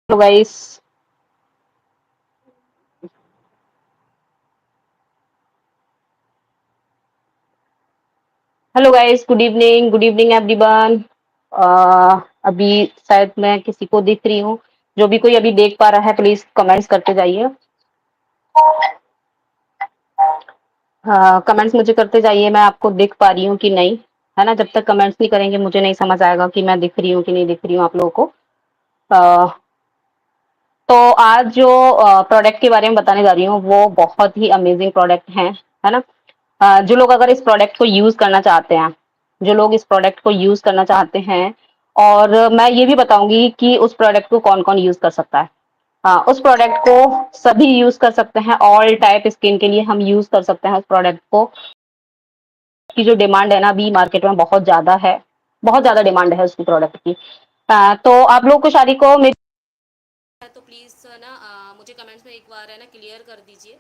Hello guys. Hello guys, good evening everyone. अभी शायद मैं किसी को दिख रही हूँ। जो भी कोई अभी देख पा रहा है प्लीज कमेंट्स करते जाइए। कमेंट्स मुझे करते जाइए, मैं आपको दिख पा रही हूँ कि नहीं। है ना, जब तक कमेंट्स नहीं करेंगे मुझे नहीं समझ आएगा कि मैं दिख रही हूँ कि नहीं दिख रही हूँ आप लोगों को। अ, तो आज जो प्रोडक्ट के बारे में बताने जा रही हूँ वो बहुत ही अमेजिंग प्रोडक्ट है ना। जो लोग अगर इस प्रोडक्ट को यूज करना चाहते हैं, जो लोग इस प्रोडक्ट को यूज करना चाहते हैं, और मैं ये भी बताऊंगी कि उस प्रोडक्ट को कौन कौन यूज कर सकता है। हाँ, उस प्रोडक्ट को सभी यूज कर सकते हैं, ऑल टाइप स्किन के लिए हम यूज कर सकते हैं उस प्रोडक्ट को। की जो डिमांड है ना अभी मार्केट में बहुत ज्यादा है, बहुत ज्यादा डिमांड है उसकी प्रोडक्ट की। तो आप लोग को शादी को मेरी तो प्लीज ना मुझे कमेंट्स में एक बार है ना क्लियर कर दीजिए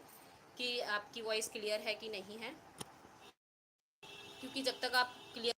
कि आपकी वॉइस क्लियर है कि नहीं है, क्योंकि जब तक आप क्लियर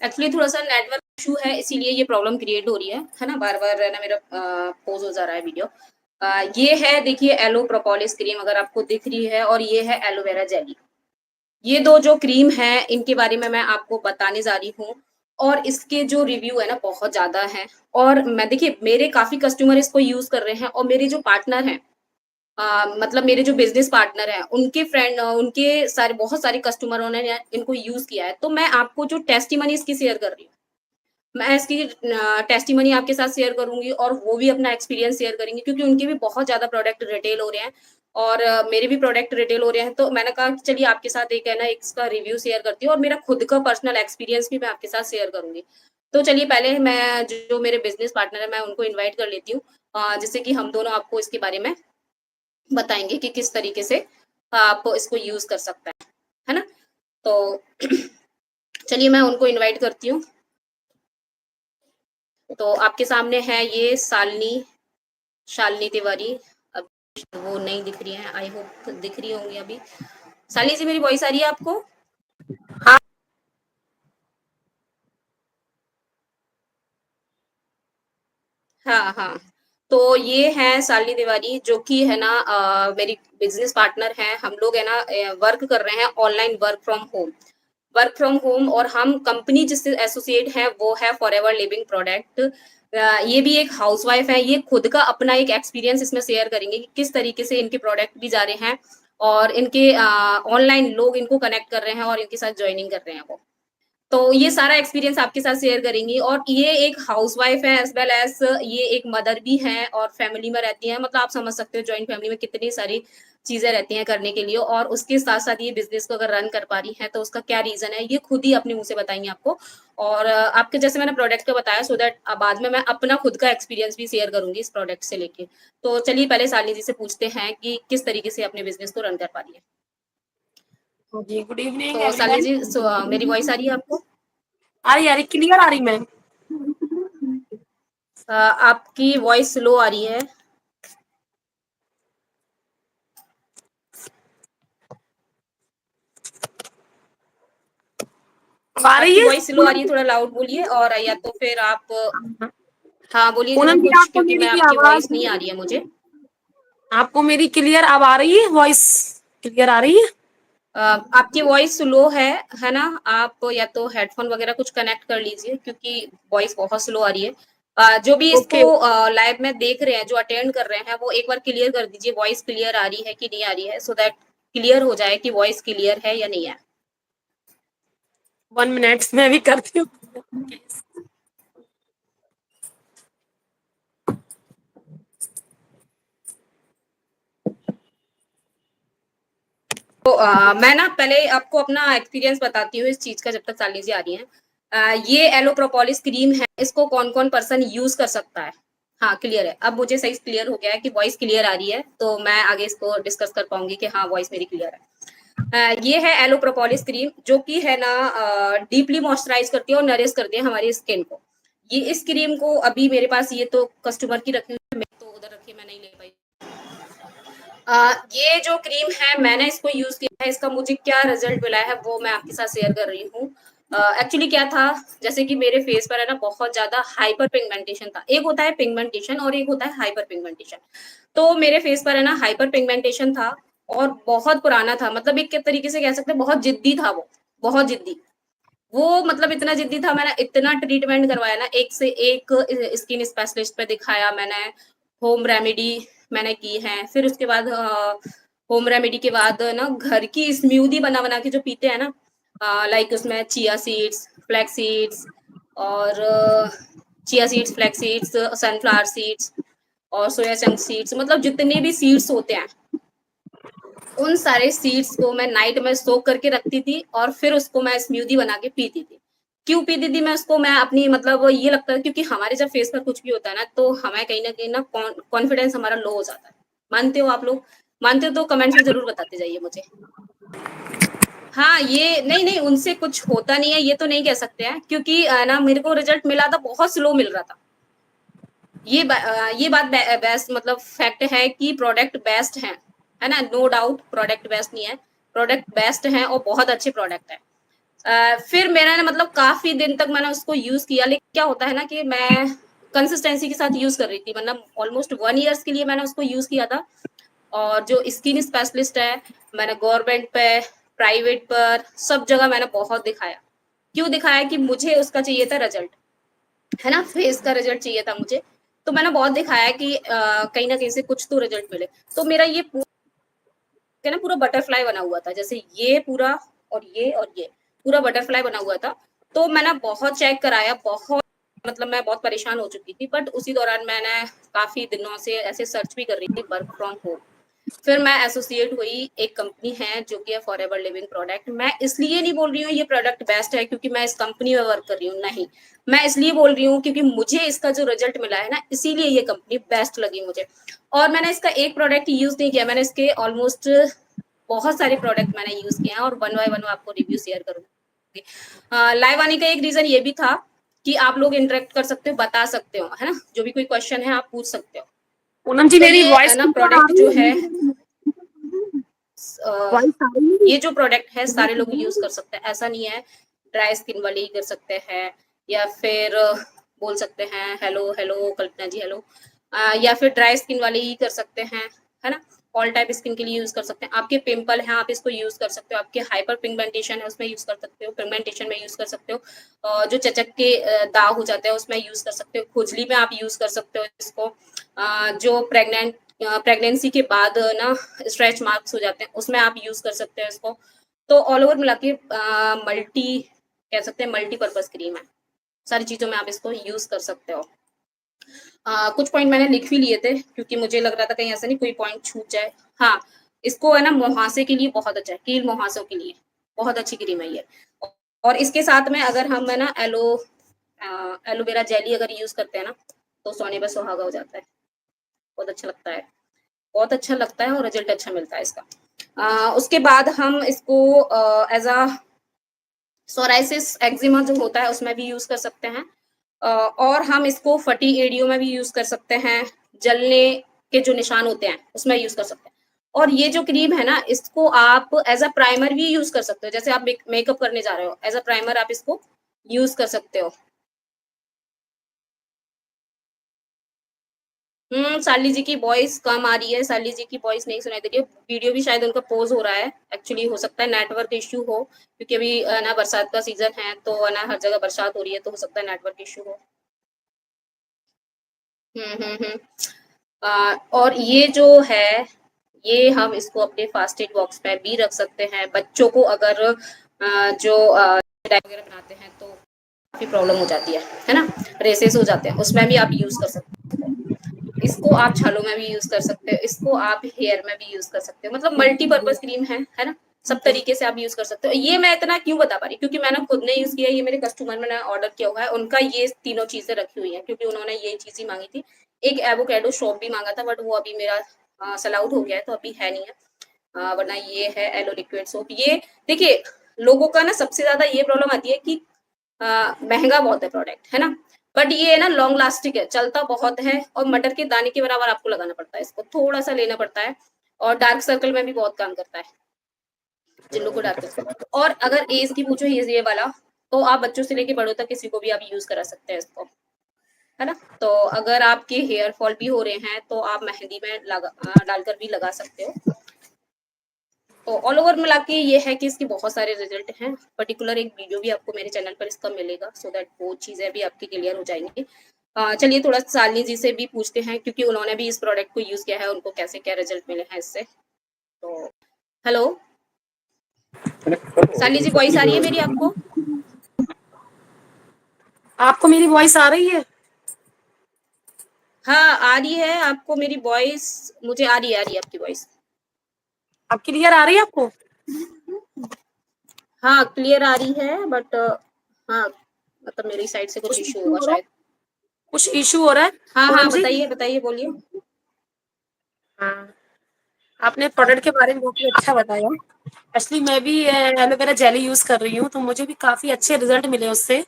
एक्चुअली थोड़ा सा नेटवर्क इशू है इसीलिए ये प्रॉब्लम क्रिएट हो रही है ना, बार बार है ना मेरा पोज हो जा रहा है वीडियो। ये है देखिए एलो प्रोपोलिस क्रीम अगर आपको दिख रही है, और ये है एलोवेरा जेली। ये दो जो क्रीम है इनके बारे में मैं आपको बताने जा रही हूँ, और इसके जो रिव्यू है ना बहुत ज्यादा है। और मैं देखिए मेरे काफी कस्टमर इसको यूज कर रहे हैं, और मेरे जो पार्टनर हैं, मतलब मेरे जो बिजनेस पार्टनर हैं उनके फ्रेंड उनके सारे बहुत सारे कस्टमरों ने इनको यूज किया है। तो मैं आपको जो टेस्टिमनी इसकी शेयर कर रही हूँ, मैं इसकी टेस्टिमनी आपके साथ शेयर करूंगी, और वो भी अपना एक्सपीरियंस शेयर करेंगे, क्योंकि उनके भी बहुत ज्यादा प्रोडक्ट रिटेल हो रहे हैं, और मेरे भी प्रोडक्ट रिटेल हो रहे हैं। तो मैंने कहा कि चलिए आपके साथ एक है ना इसका रिव्यू शेयर करती हूँ, और मेरा खुद का पर्सनल एक्सपीरियंस भी मैं आपके साथ शेयर करूंगी। तो चलिए पहले मैं जो मेरे बिजनेस पार्टनर है मैं उनको इन्वाइट कर लेती हूँ, जिससे कि हम दोनों आपको इसके बारे में बताएंगे कि किस तरीके से आप इसको यूज कर सकते हैं, है ना। तो चलिए मैं उनको इनवाइट करती हूँ। तो आपके सामने है ये शालिनी तिवारी। अब वो नहीं दिख रही है, आई होप दिख रही होंगी अभी। शालिनी जी मेरी वॉइस आ रही है आपको? हाँ। हाँ हाँ। तो ये है शालिनी तिवारी, जो कि है ना मेरी बिजनेस पार्टनर है। हम लोग है ना वर्क कर रहे हैं ऑनलाइन, वर्क फ्रॉम होम, और हम कंपनी जिससे एसोसिएट है वो है फॉरएवर लिविंग प्रोडक्ट। ये भी एक हाउसवाइफ है, ये खुद का अपना एक एक्सपीरियंस इसमें शेयर करेंगे कि किस तरीके से इनके प्रोडक्ट भी जा रहे हैं, और इनके ऑनलाइन लोग इनको कनेक्ट कर रहे हैं और इनके साथ ज्वाइनिंग कर रहे हैं वो। तो ये सारा एक्सपीरियंस आपके साथ शेयर करेंगी, और ये एक हाउसवाइफ है एज वेल एज ये एक मदर भी है, और फैमिली में रहती है। मतलब आप समझ सकते हो जॉइंट फैमिली में कितनी सारी चीजें रहती हैं करने के लिए, और उसके साथ साथ ये बिजनेस को अगर रन कर पा रही है तो उसका क्या रीजन है ये खुद ही अपने मुंह से बताएंगे आपको। और आपके जैसे मैंने प्रोडक्ट का बताया, सो दैट बाद में मैं अपना खुद का एक्सपीरियंस भी शेयर करूंगी इस प्रोडक्ट से लेके। तो चलिए पहले शालिनी जी से पूछते हैं कि किस तरीके से अपने बिजनेस को रन कर पा रही है। जी, गुड इवनिंग तो शालिनी एवरीवन। जी मेरी वॉइस आ रही है आपको? आ रही क्लियर आ रही मैम। आपकी वॉइस स्लो आ रही है। अब आ रही आपकी है वॉइस स्लो आ रही पूनम है, थोड़ा लाउड बोलिए, और या तो फिर आप हाँ बोलिए जरा पूनम जी, कुछ, आपको क्योंकि मैं मेरी आपकी आवाज वॉइस नहीं आ रही है मुझे। आपको मेरी क्लियर अब आ रही है? वॉइस क्लियर आ रही है? आपकी वॉइस स्लो है ना। आप या तो हेडफोन वगैरह कुछ कनेक्ट कर लीजिए, क्योंकि वॉइस बहुत स्लो आ रही है। जो भी इसको ओके। लाइव में देख रहे हैं, जो अटेंड कर रहे हैं, वो एक बार क्लियर कर दीजिए वॉइस क्लियर आ रही है कि नहीं आ रही है, सो दैट क्लियर हो जाए कि वॉइस क्लियर है या नहीं है। 1 मिनट में भी करती हूँ। तो मैं ना पहले आपको अपना एक्सपीरियंस बताती हूँ इस चीज का, जब तक शालिनी जी आ रही हैं। ये एलो प्रोपोलिस क्रीम है, इसको कौन कौन पर्सन यूज कर सकता है? हाँ क्लियर है, अब मुझे सही क्लियर हो गया है कि वॉइस क्लियर आ रही है, तो मैं आगे इसको डिस्कस कर पाऊंगी कि हाँ वॉइस मेरी क्लियर है। ये है एलो प्रोपोलिस क्रीम, जो कि है ना डीपली मॉइस्चराइज करती है और नरिश करती है हमारी स्किन को। ये इस क्रीम को अभी मेरे पास ये तो कस्टमर की रखी हुई है, मैं तो उधर रखी, मैं नहीं ले पाई। ये जो क्रीम है मैंने इसको यूज किया है, इसका मुझे क्या रिजल्ट मिला है वो मैं आपके साथ शेयर कर रही हूँ। एक्चुअली क्या था, जैसे कि मेरे फेस पर है ना बहुत ज्यादा हाइपर पिगमेंटेशन था। एक होता है पिगमेंटेशन और एक होता है हाइपर पिगमेंटेशन। तो मेरे फेस पर है ना हाइपर पिगमेंटेशन था और बहुत पुराना था, मतलब एक तरीके से कह सकते हैं बहुत जिद्दी था वो, बहुत जिद्दी। वो मतलब इतना जिद्दी था, मैंने इतना ट्रीटमेंट करवाया ना, एक से एक स्किन स्पेशलिस्ट पे दिखाया मैंने, होम रेमेडी मैंने की है। फिर उसके बाद होम रेमेडी के बाद ना घर की स्मूदी बना बना के जो पीते हैं ना, लाइक उसमें चिया सीड्स, फ्लैक्स सीड्स और chia seeds, flax seeds, sunflower seeds और सोया चंक सीड्स, मतलब जितने भी सीड्स होते हैं उन सारे सीड्स को मैं नाइट में सोक करके रखती थी और फिर उसको मैं स्मूदी बना के पीती थी। क्यों पीती थी मैं उसको? मैं अपनी मतलब ये लगता है क्योंकि हमारे जब फेस पर कुछ भी होता है ना, तो हमें कहीं ना कॉन्फिडेंस हमारा लो हो जाता है। मानते हो आप लोग? मानते हो तो कमेंट्स में जरूर बताते जाइए मुझे। हाँ, ये नहीं नहीं उनसे कुछ होता नहीं है ये तो नहीं कह सकते हैं, क्योंकि ना मेरे को रिजल्ट मिला था, बहुत स्लो मिल रहा था। ये बात बेस्ट मतलब फैक्ट है कि प्रोडक्ट बेस्ट है ना, नो डाउट प्रोडक्ट बेस्ट नहीं है, प्रोडक्ट बेस्ट है और बहुत अच्छे प्रोडक्ट है। फिर मेरा ना मतलब काफी दिन तक मैंने उसको यूज किया, लेकिन क्या होता है ना कि मैं कंसिस्टेंसी के साथ यूज कर रही थी, मतलब ऑलमोस्ट 1 ईयर्स के लिए मैंने उसको यूज किया था। और जो स्किन स्पेशलिस्ट है, मैंने गवर्नमेंट पे, प्राइवेट पर, सब जगह मैंने बहुत दिखाया। क्यों दिखाया? कि मुझे उसका चाहिए था रिजल्ट, है ना, फेस का रिजल्ट चाहिए था मुझे। तो मैंने बहुत दिखाया कि कहीं ना कहीं से कुछ तो रिजल्ट मिले। तो मेरा ये ना पूरा बटरफ्लाई बना हुआ था, जैसे ये पूरा और ये पूरा बटरफ्लाई बना हुआ था। तो मैंने बहुत चेक कराया, बहुत मतलब मैं बहुत परेशान हो चुकी थी, बट उसी दौरान मैंने काफी दिनों से ऐसे सर्च भी कर रही थी वर्क फ्रॉम होम। फिर मैं एसोसिएट हुई, एक कंपनी है जो कि है फॉरएवर लिविंग प्रोडक्ट। मैं इसलिए नहीं बोल रही हूँ ये प्रोडक्ट बेस्ट है क्योंकि मैं इस कंपनी में वर्क कर रही हूँ, नहीं, मैं इसलिए बोल रही हूँ क्योंकि मुझे इसका जो रिजल्ट मिला है ना, इसीलिए ये कंपनी बेस्ट लगी मुझे। और मैंने इसका एक प्रोडक्ट यूज नहीं किया, मैंने इसके ऑलमोस्ट बहुत सारे प्रोडक्ट मैंने यूज किए हैं और वन बाय वन आपको रिव्यू शेयर करूंगी। लाइव आने का एक रीजन ये भी था कि आप लोग इंटरेक्ट कर सकते हो, बता सकते हो, है ना, जो भी कोई क्वेश्चन है आप पूछ सकते हो। पूनम जी तो मेरी ये वॉइस ना क्लियर आ प्रोडक्ट जो रही है, है? वॉइस आ रही है? ये जो प्रोडक्ट है सारे लोग यूज कर सकते हैं, ऐसा नहीं है ड्राई स्किन वाले ही कर सकते हैं, या फिर बोल सकते हैं हेलो हेलो कल्पना जी हेलो, या फिर ड्राई स्किन वाले ही कर सकते हैं, है ना, ऑल टाइप स्किन के लिए यूज कर सकते हैं। आपके पिंपल हैं आप इसको यूज कर सकते हो, आपके हाइपर पिगमेंटेशन है उसमें यूज कर सकते हो, पिगमेंटेशन में यूज कर सकते हो, जो चचक के दाग हो जाते हैं उसमें यूज कर सकते हो, खुजली में आप यूज कर सकते हो इसको, जो प्रेगनेंसी के बाद ना स्ट्रेच मार्क्स हो जाते हैं उसमें आप यूज कर सकते हो इसको। तो ऑल ओवर मिला के मल्टी कह सकते हैं मल्टीपर्पज क्रीम है, सारी चीजों में आप इसको यूज कर सकते हो। कुछ पॉइंट मैंने लिख भी लिए थे क्योंकि मुझे लग रहा था कहीं ऐसा नहीं कोई पॉइंट छूट जाए। हाँ, इसको है ना मुहासे के लिए बहुत अच्छा है, कील मुहासों के लिए बहुत अच्छी क्रीम है ये। और इसके साथ में अगर हम है ना एलोवेरा जेली अगर यूज करते हैं ना, तो सोने पर सुहागा हो जाता है, बहुत अच्छा लगता है, बहुत अच्छा लगता है और रिजल्ट अच्छा मिलता है इसका। उसके बाद हम इसको एज अ सोराइसिस एक्जिमा जो होता है उसमें भी यूज कर सकते हैं, और हम इसको फटी एड़ियों में भी यूज कर सकते हैं, जलने के जो निशान होते हैं उसमें यूज कर सकते हैं। और ये जो क्रीम है ना इसको आप एज अ प्राइमर भी यूज कर सकते हो, जैसे आप मेकअप करने जा रहे हो एज अ प्राइमर आप इसको यूज कर सकते हो। शार्ली जी की वॉइस कम आ रही है, शार्ली जी की वॉइस नहीं सुनाई दे रही है, वीडियो भी शायद उनका पोज हो रहा है, एक्चुअली हो सकता है नेटवर्क इश्यू हो, क्योंकि अभी ना बरसात का सीजन है तो ना हर जगह बरसात हो रही है, तो हो सकता है नेटवर्क इश्यू हो। हम्म। और ये जो है, ये हम इसको अपने फास्टेड बॉक्स पे भी रख सकते हैं। बच्चों को अगर जो डाई वगैरह बनाते हैं तो काफी प्रॉब्लम हो जाती है ना, रेसेस हो जाते हैं, उसमें भी आप यूज कर सकते हो। इसको आप छालों में भी यूज कर सकते हो, इसको आप हेयर में भी यूज कर सकते हो, मतलब मल्टीपर्पज क्रीम है ना। सब तरीके से आप यूज कर सकते हो। ये मैं इतना क्यों बता पा रही, क्योंकि मैंने खुद ने यूज किया है, ये मेरे कस्टमर ने ऑर्डर किया हुआ है, उनका ये तीनों चीजें रखी हुई है, क्योंकि उन्होंने ये चीज ही मांगी थी। एक एवोकेडो शॉप भी मांगा था, बट वो अभी मेरा सेल आउट हो गया है, तो अभी है नहीं है। वरना ये है एलो लिक्विड सोप। ये देखिए, लोगों का ना सबसे ज्यादा ये प्रॉब्लम आती है कि महंगा बहुत है प्रोडक्ट, है ना, बट ये है ना लॉन्ग लास्टिक है, चलता बहुत है, और मटर के दाने के बराबर आपको लगाना पड़ता है, इसको थोड़ा सा लेना पड़ता है, और डार्क सर्कल में भी बहुत काम करता है, जिन लोगों को डार्क सर्कल। और अगर एज की पूछो, ये वाला, तो आप बच्चों से लेके बड़ों तक किसी को भी आप यूज करा सकते हैं इसको, है ना। तो अगर आपके हेयर फॉल भी हो रहे हैं, तो आप मेहंदी में डालकर भी लगा सकते हो। तो ऑल ओवर मिला के ये है कि इसके बहुत सारे रिजल्ट हैं। पर्टिकुलर एक वीडियो भी आपको मेरे चैनल पर इसका मिलेगा, सो दैट वो चीजें भी आपकी क्लियर हो जाएंगी। चलिए थोड़ा शालिनी जी से भी पूछते हैं, क्योंकि उन्होंने भी इस प्रोडक्ट को यूज किया है, उनको कैसे क्या रिजल्ट मिले हैं इससे। तो हेलो शालिनी जी, वॉइस आ रही है मेरी आपको? आपको मेरी वॉइस आ रही है? हाँ आ रही है आपको मेरी वॉइस? मुझे आ रही है आपकी वॉइस। अब क्लियर आ रही है आपको? हाँ क्लियर आ रही है, बट हाँ मतलब मेरी साइड से कुछ कुछ इशू इशू होगा हो रहा है? शायद। कुछ इशू हो रहा है हाँ हाँ पूनम जी? बताइए बताइए, बोलिए। हाँ, आपने प्रोडक्ट के बारे में बहुत ही अच्छा बताया। एक्चुअली मैं भी एलोवेरा जेली यूज कर रही हूँ, तो मुझे भी काफी अच्छे रिजल्ट मिले उससे।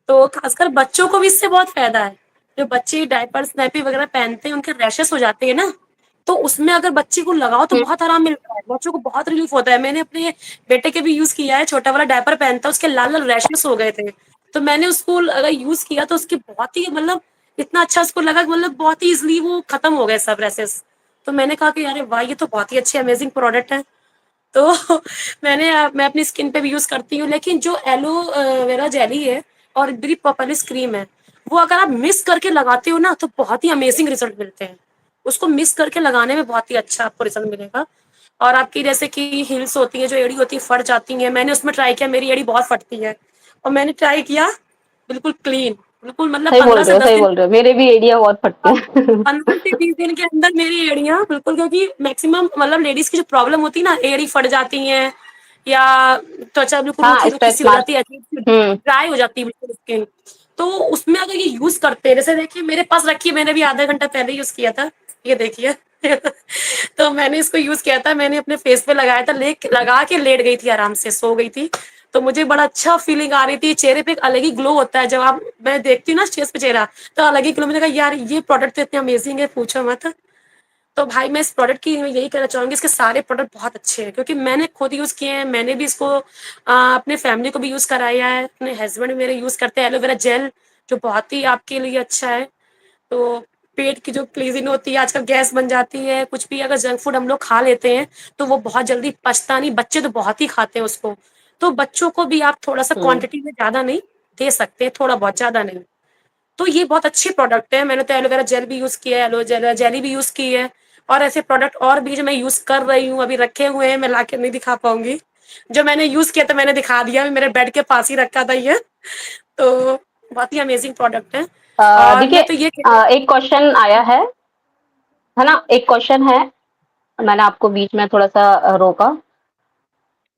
तो खासकर बच्चों को भी इससे बहुत फायदा है। जो बच्चे डायपर्स नैपी वगैरह पहनते हैं, उनके रैशेस हो जाते हैं ना, तो उसमें अगर बच्चे को लगाओ तो बहुत आराम मिलता है, बच्चों को बहुत रिलीफ होता है। मैंने अपने बेटे के भी यूज किया है, छोटा वाला डायपर पहनता है, उसके लाल लाल रैशेस हो गए थे, तो मैंने उसको अगर यूज किया तो उसके बहुत ही मतलब इतना अच्छा उसको लगा कि मतलब बहुत ही इजिली वो खत्म हो गए सब रैशेस। तो मैंने कहा कि अरे वाह, ये तो बहुत ही अच्छे अमेजिंग प्रोडक्ट है। तो मैं अपनी स्किन पे भी यूज करती हूँ, लेकिन जो एलोवेरा जेली है और मेरी पर्पलिस क्रीम है, वो अगर आप मिक्स करके लगाते हो ना, तो बहुत ही अमेजिंग रिजल्ट मिलते हैं। उसको मिक्स करके लगाने में बहुत ही अच्छा आपको रिजल्ट मिलेगा। और आपकी जैसे कि हिल्स होती है, जो एड़ी होती है, फट जाती है, मैंने उसमें ट्राई किया, मेरी एड़ी बहुत फटती है, और मैंने ट्राई किया बिल्कुल क्लीन, बिल्कुल मतलब सही बोल 15 रहे से हो, 10 सही दिन बोल रहे हो, मेरे भी एड़ियाँ बहुत फटती हैं। 15 से 20 दिन के अंदर मेरी एड़ियां बिल्कुल, क्योंकि मैक्सिमम मतलब लेडीज की जो प्रॉब्लम होती है ना, एड़ी फट जाती है, या त्वचा बिल्कुल हाँ, रूखी रूखी स्ट्रेच सी हो मार्क। जाती है, हम्म। ड्राई हो जाती है बिल्कुल स्किन। तो उसमें अगर ये यूज करते हैं, जैसे देखिए मेरे पास रखी है, मैंने भी आधा घंटा पहले यूज किया था, ये देखिए। तो मैंने इसको यूज किया था, मैंने अपने फेस पे लगाया था, लगा के लेट गई थी, आराम से सो गई थी। तो मुझे बड़ा अच्छा फीलिंग आ रही थी चेहरे पे, एक अलग ही ग्लो होता है जब आप, मैं देखती हूँ ना फेस पे चेहरा, तो अलग ही ग्लो। मैंने कहा यार ये प्रोडक्ट तो इतने अमेजिंग है, पूछो मत। तो भाई मैं इस प्रोडक्ट की यही कहना चाहूंगी, इसके सारे प्रोडक्ट बहुत अच्छे हैं, क्योंकि मैंने खुद यूज किए हैं, मैंने भी इसको अपने फैमिली को भी यूज कराया है, अपने हस्बैंड मेरे यूज करते हैं एलोवेरा जेल, जो बहुत ही आपके लिए अच्छा है। तो पेट की जो क्लीजिंग होती है, आजकल गैस बन जाती है, कुछ भी अगर जंक फूड हम लोग खा लेते हैं, तो वो बहुत जल्दी पचता नहीं, बच्चे तो बहुत ही खाते हैं उसको। तो बच्चों को भी आप थोड़ा सा हम्म। क्वांटिटी में ज्यादा नहीं दे सकते, थोड़ा बहुत, ज्यादा नहीं। तो ये बहुत अच्छे प्रोडक्ट है। मैंने तो एलोवेरा जेल भी यूज किया है, एलोवेरा जेली भी यूज की है, और ऐसे प्रोडक्ट और भी जो मैं यूज कर रही हूँ, अभी रखे हुए हैं, मैं लाके नहीं दिखा पाऊंगी। जो मैंने यूज किया था मैंने दिखा दिया, मेरे बेड के पास ही रखा था ये। तो बहुत ही अमेजिंग प्रोडक्ट है। और देखिए, मैं तो ये एक क्वेश्चन आया है ना, एक क्वेश्चन है, मैंने आपको बीच में थोड़ा सा रोका।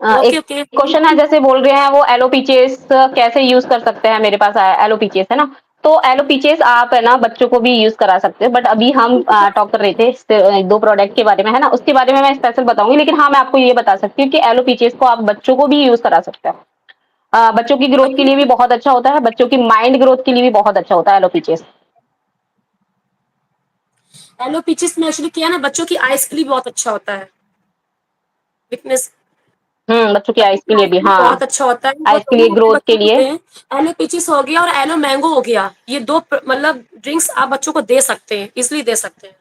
ओके एक ओके। क्वेश्चन है, जैसे बोल रहे हैं वो एलोपीचेस कैसे यूज कर सकते हैं, मेरे पास एलोपीचेस है ना, तो एलोपीचेस आप है ना बच्चों को भी यूज करा सकते हो, बट अभी हम टॉक कर रहे थे दो प्रोडक्ट के बारे में, है ना, उसके बारे में मैं स्पेशल बताऊंगी, लेकिन हाँ मैं आपको ये बता सकती हूँ कि एलोपीचेस को आप बच्चों को भी यूज करा सकते हो। बच्चों की ग्रोथ के लिए भी बहुत अच्छा होता है, बच्चों की माइंड ग्रोथ के लिए भी बहुत अच्छा होता है एलोपीचेस। एलोपीचिस में एक्चुअली क्या है ना, बच्चों की आइज के लिए बहुत अच्छा होता है, विकनेस, बच्चों की बच्चों आइज के की लिए आइज भी, के लिए बहुत हाँ, अच्छा होता है, वो आइज के लिए, दोनों अपने ग्रोथ के बच्चों को लिए। दें। एलोपीचिस हो गया और एलो मैंगो हो गया, ये दो मतलब ड्रिंक्स आप बच्चों को दे सकते हैं, इसलिए दे सकते हैं।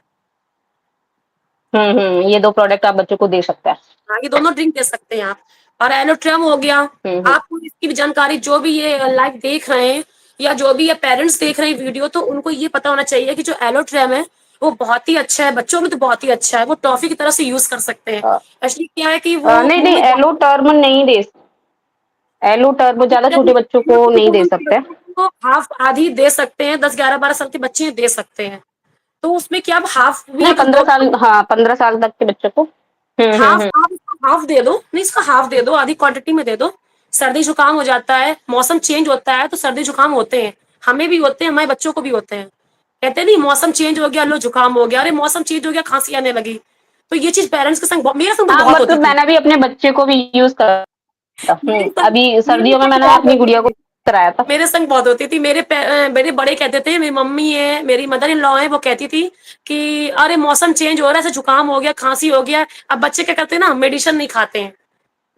ये दो प्रोडक्ट आप बच्चों को दे सकते हैं। हाँ, ये दोनों ड्रिंक दे सकते हैं आप। और एलोट्रम हो गया, हम्म। आपको इसकी भी जानकारी, जो भी ये लाइव देख रहे हैं, या जो भी ये पेरेंट्स देख रहे हैं वीडियो, तो उनको ये पता होना चाहिए कि जो एलोट्रम है वो बहुत ही अच्छा है, बच्चों में तो बहुत ही अच्छा है, वो टॉफी की तरह से यूज कर सकते हैं। एक्चुअली क्या है कि वो नहीं मुंह नहीं, में एलो टर्म नहीं दे, एलो टर्म ज्यादा छोटे बच्चों को नहीं दे सकते। को हाफ आधी दे सकते हैं, 10 11 12 साल के बच्चे दे सकते हैं। तो उसमें क्या, आप हाफ भी नहीं, अगर 15 दो, साल, हाँ 15 साल तक के बच्चों को। हाफ हम्म। आप हाफ दे दो, नहीं इसका हाफ दे दो, आधी क्वांटिटी में दे दो। सर्दी जुकाम हो जाता है, मौसम चेंज होता है तो सर्दी जुकाम होते हैं, हमें भी होते हैं, हमारे बच्चों को भी होते हैं। कहते नहीं मौसम चेंज हो गया लो जुकाम हो गया, अरे मौसम चेंज हो गया खांसी आने लगी। तो ये चीज पेरेंट्स के संग मेरे संग तो हाँ बहुत होती मतलब थी। मैंने भी अपने बच्चे को भी यूज करा था। मेरे संग अभी मेरे सर्दियों में संग मैंने बहुत अपनी होती गुड़िया को थी। कराया था। मेरे संग बहुत होती थी। मेरे बड़े कहते थे, मेरी मम्मी है, मेरी मदर इन लॉ है, वो कहती थी कि अरे मौसम चेंज हो रहा है, ऐसे जुकाम हो गया, खांसी हो गया। अब बच्चे क्या करते हैं ना, मेडिसिन नहीं खाते हैं,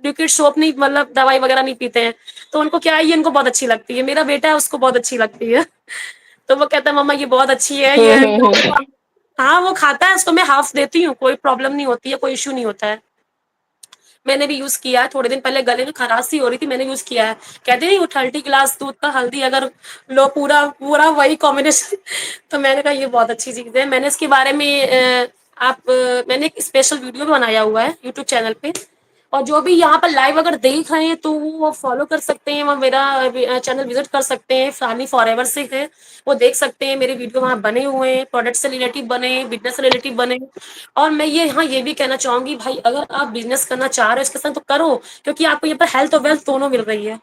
लिक्विड सोप नहीं, मतलब दवाई वगैरह नहीं पीते हैं। तो उनको क्या है, ये इनको बहुत अच्छी लगती है। मेरा बेटा है, उसको बहुत अच्छी लगती है। तो वो कहता है मम्मा ये बहुत अच्छी है ये। हम्म। हाँ वो खाता है, उसको मैं हाफ देती हूँ, कोई प्रॉब्लम नहीं होती है, कोई इश्यू नहीं होता है। मैंने भी यूज किया है, थोड़े दिन पहले गले में खराश हो रही थी, मैंने यूज किया है। कहते नहीं वो 30 गिलास दूध का हल्दी अगर लो, पूरा पूरा वही कॉम्बिनेशन। तो मैंने कहा ये बहुत अच्छी चीज है। मैंने इसके बारे में मैंने एक स्पेशल वीडियो भी बनाया हुआ है यूट्यूब चैनल पे। और जो भी यहाँ पर लाइव अगर देख रहे हैं तो वो फॉलो कर सकते हैं, वो मेरा चैनल विजिट कर सकते हैं, फैमिली फॉरएवर से है, वो देख सकते हैं। मेरे वीडियो वहाँ बने हुए हैं, प्रोडक्ट से रिलेटिव बने, बिजनेस से रिलेटिव बने। और मैं ये हाँ ये भी कहना चाहूंगी भाई, अगर आप बिजनेस करना चाह रहे हो इसके संग तो करो, क्योंकि आपको यहाँ पर हेल्थ और वेल्थ दोनों मिल रही है।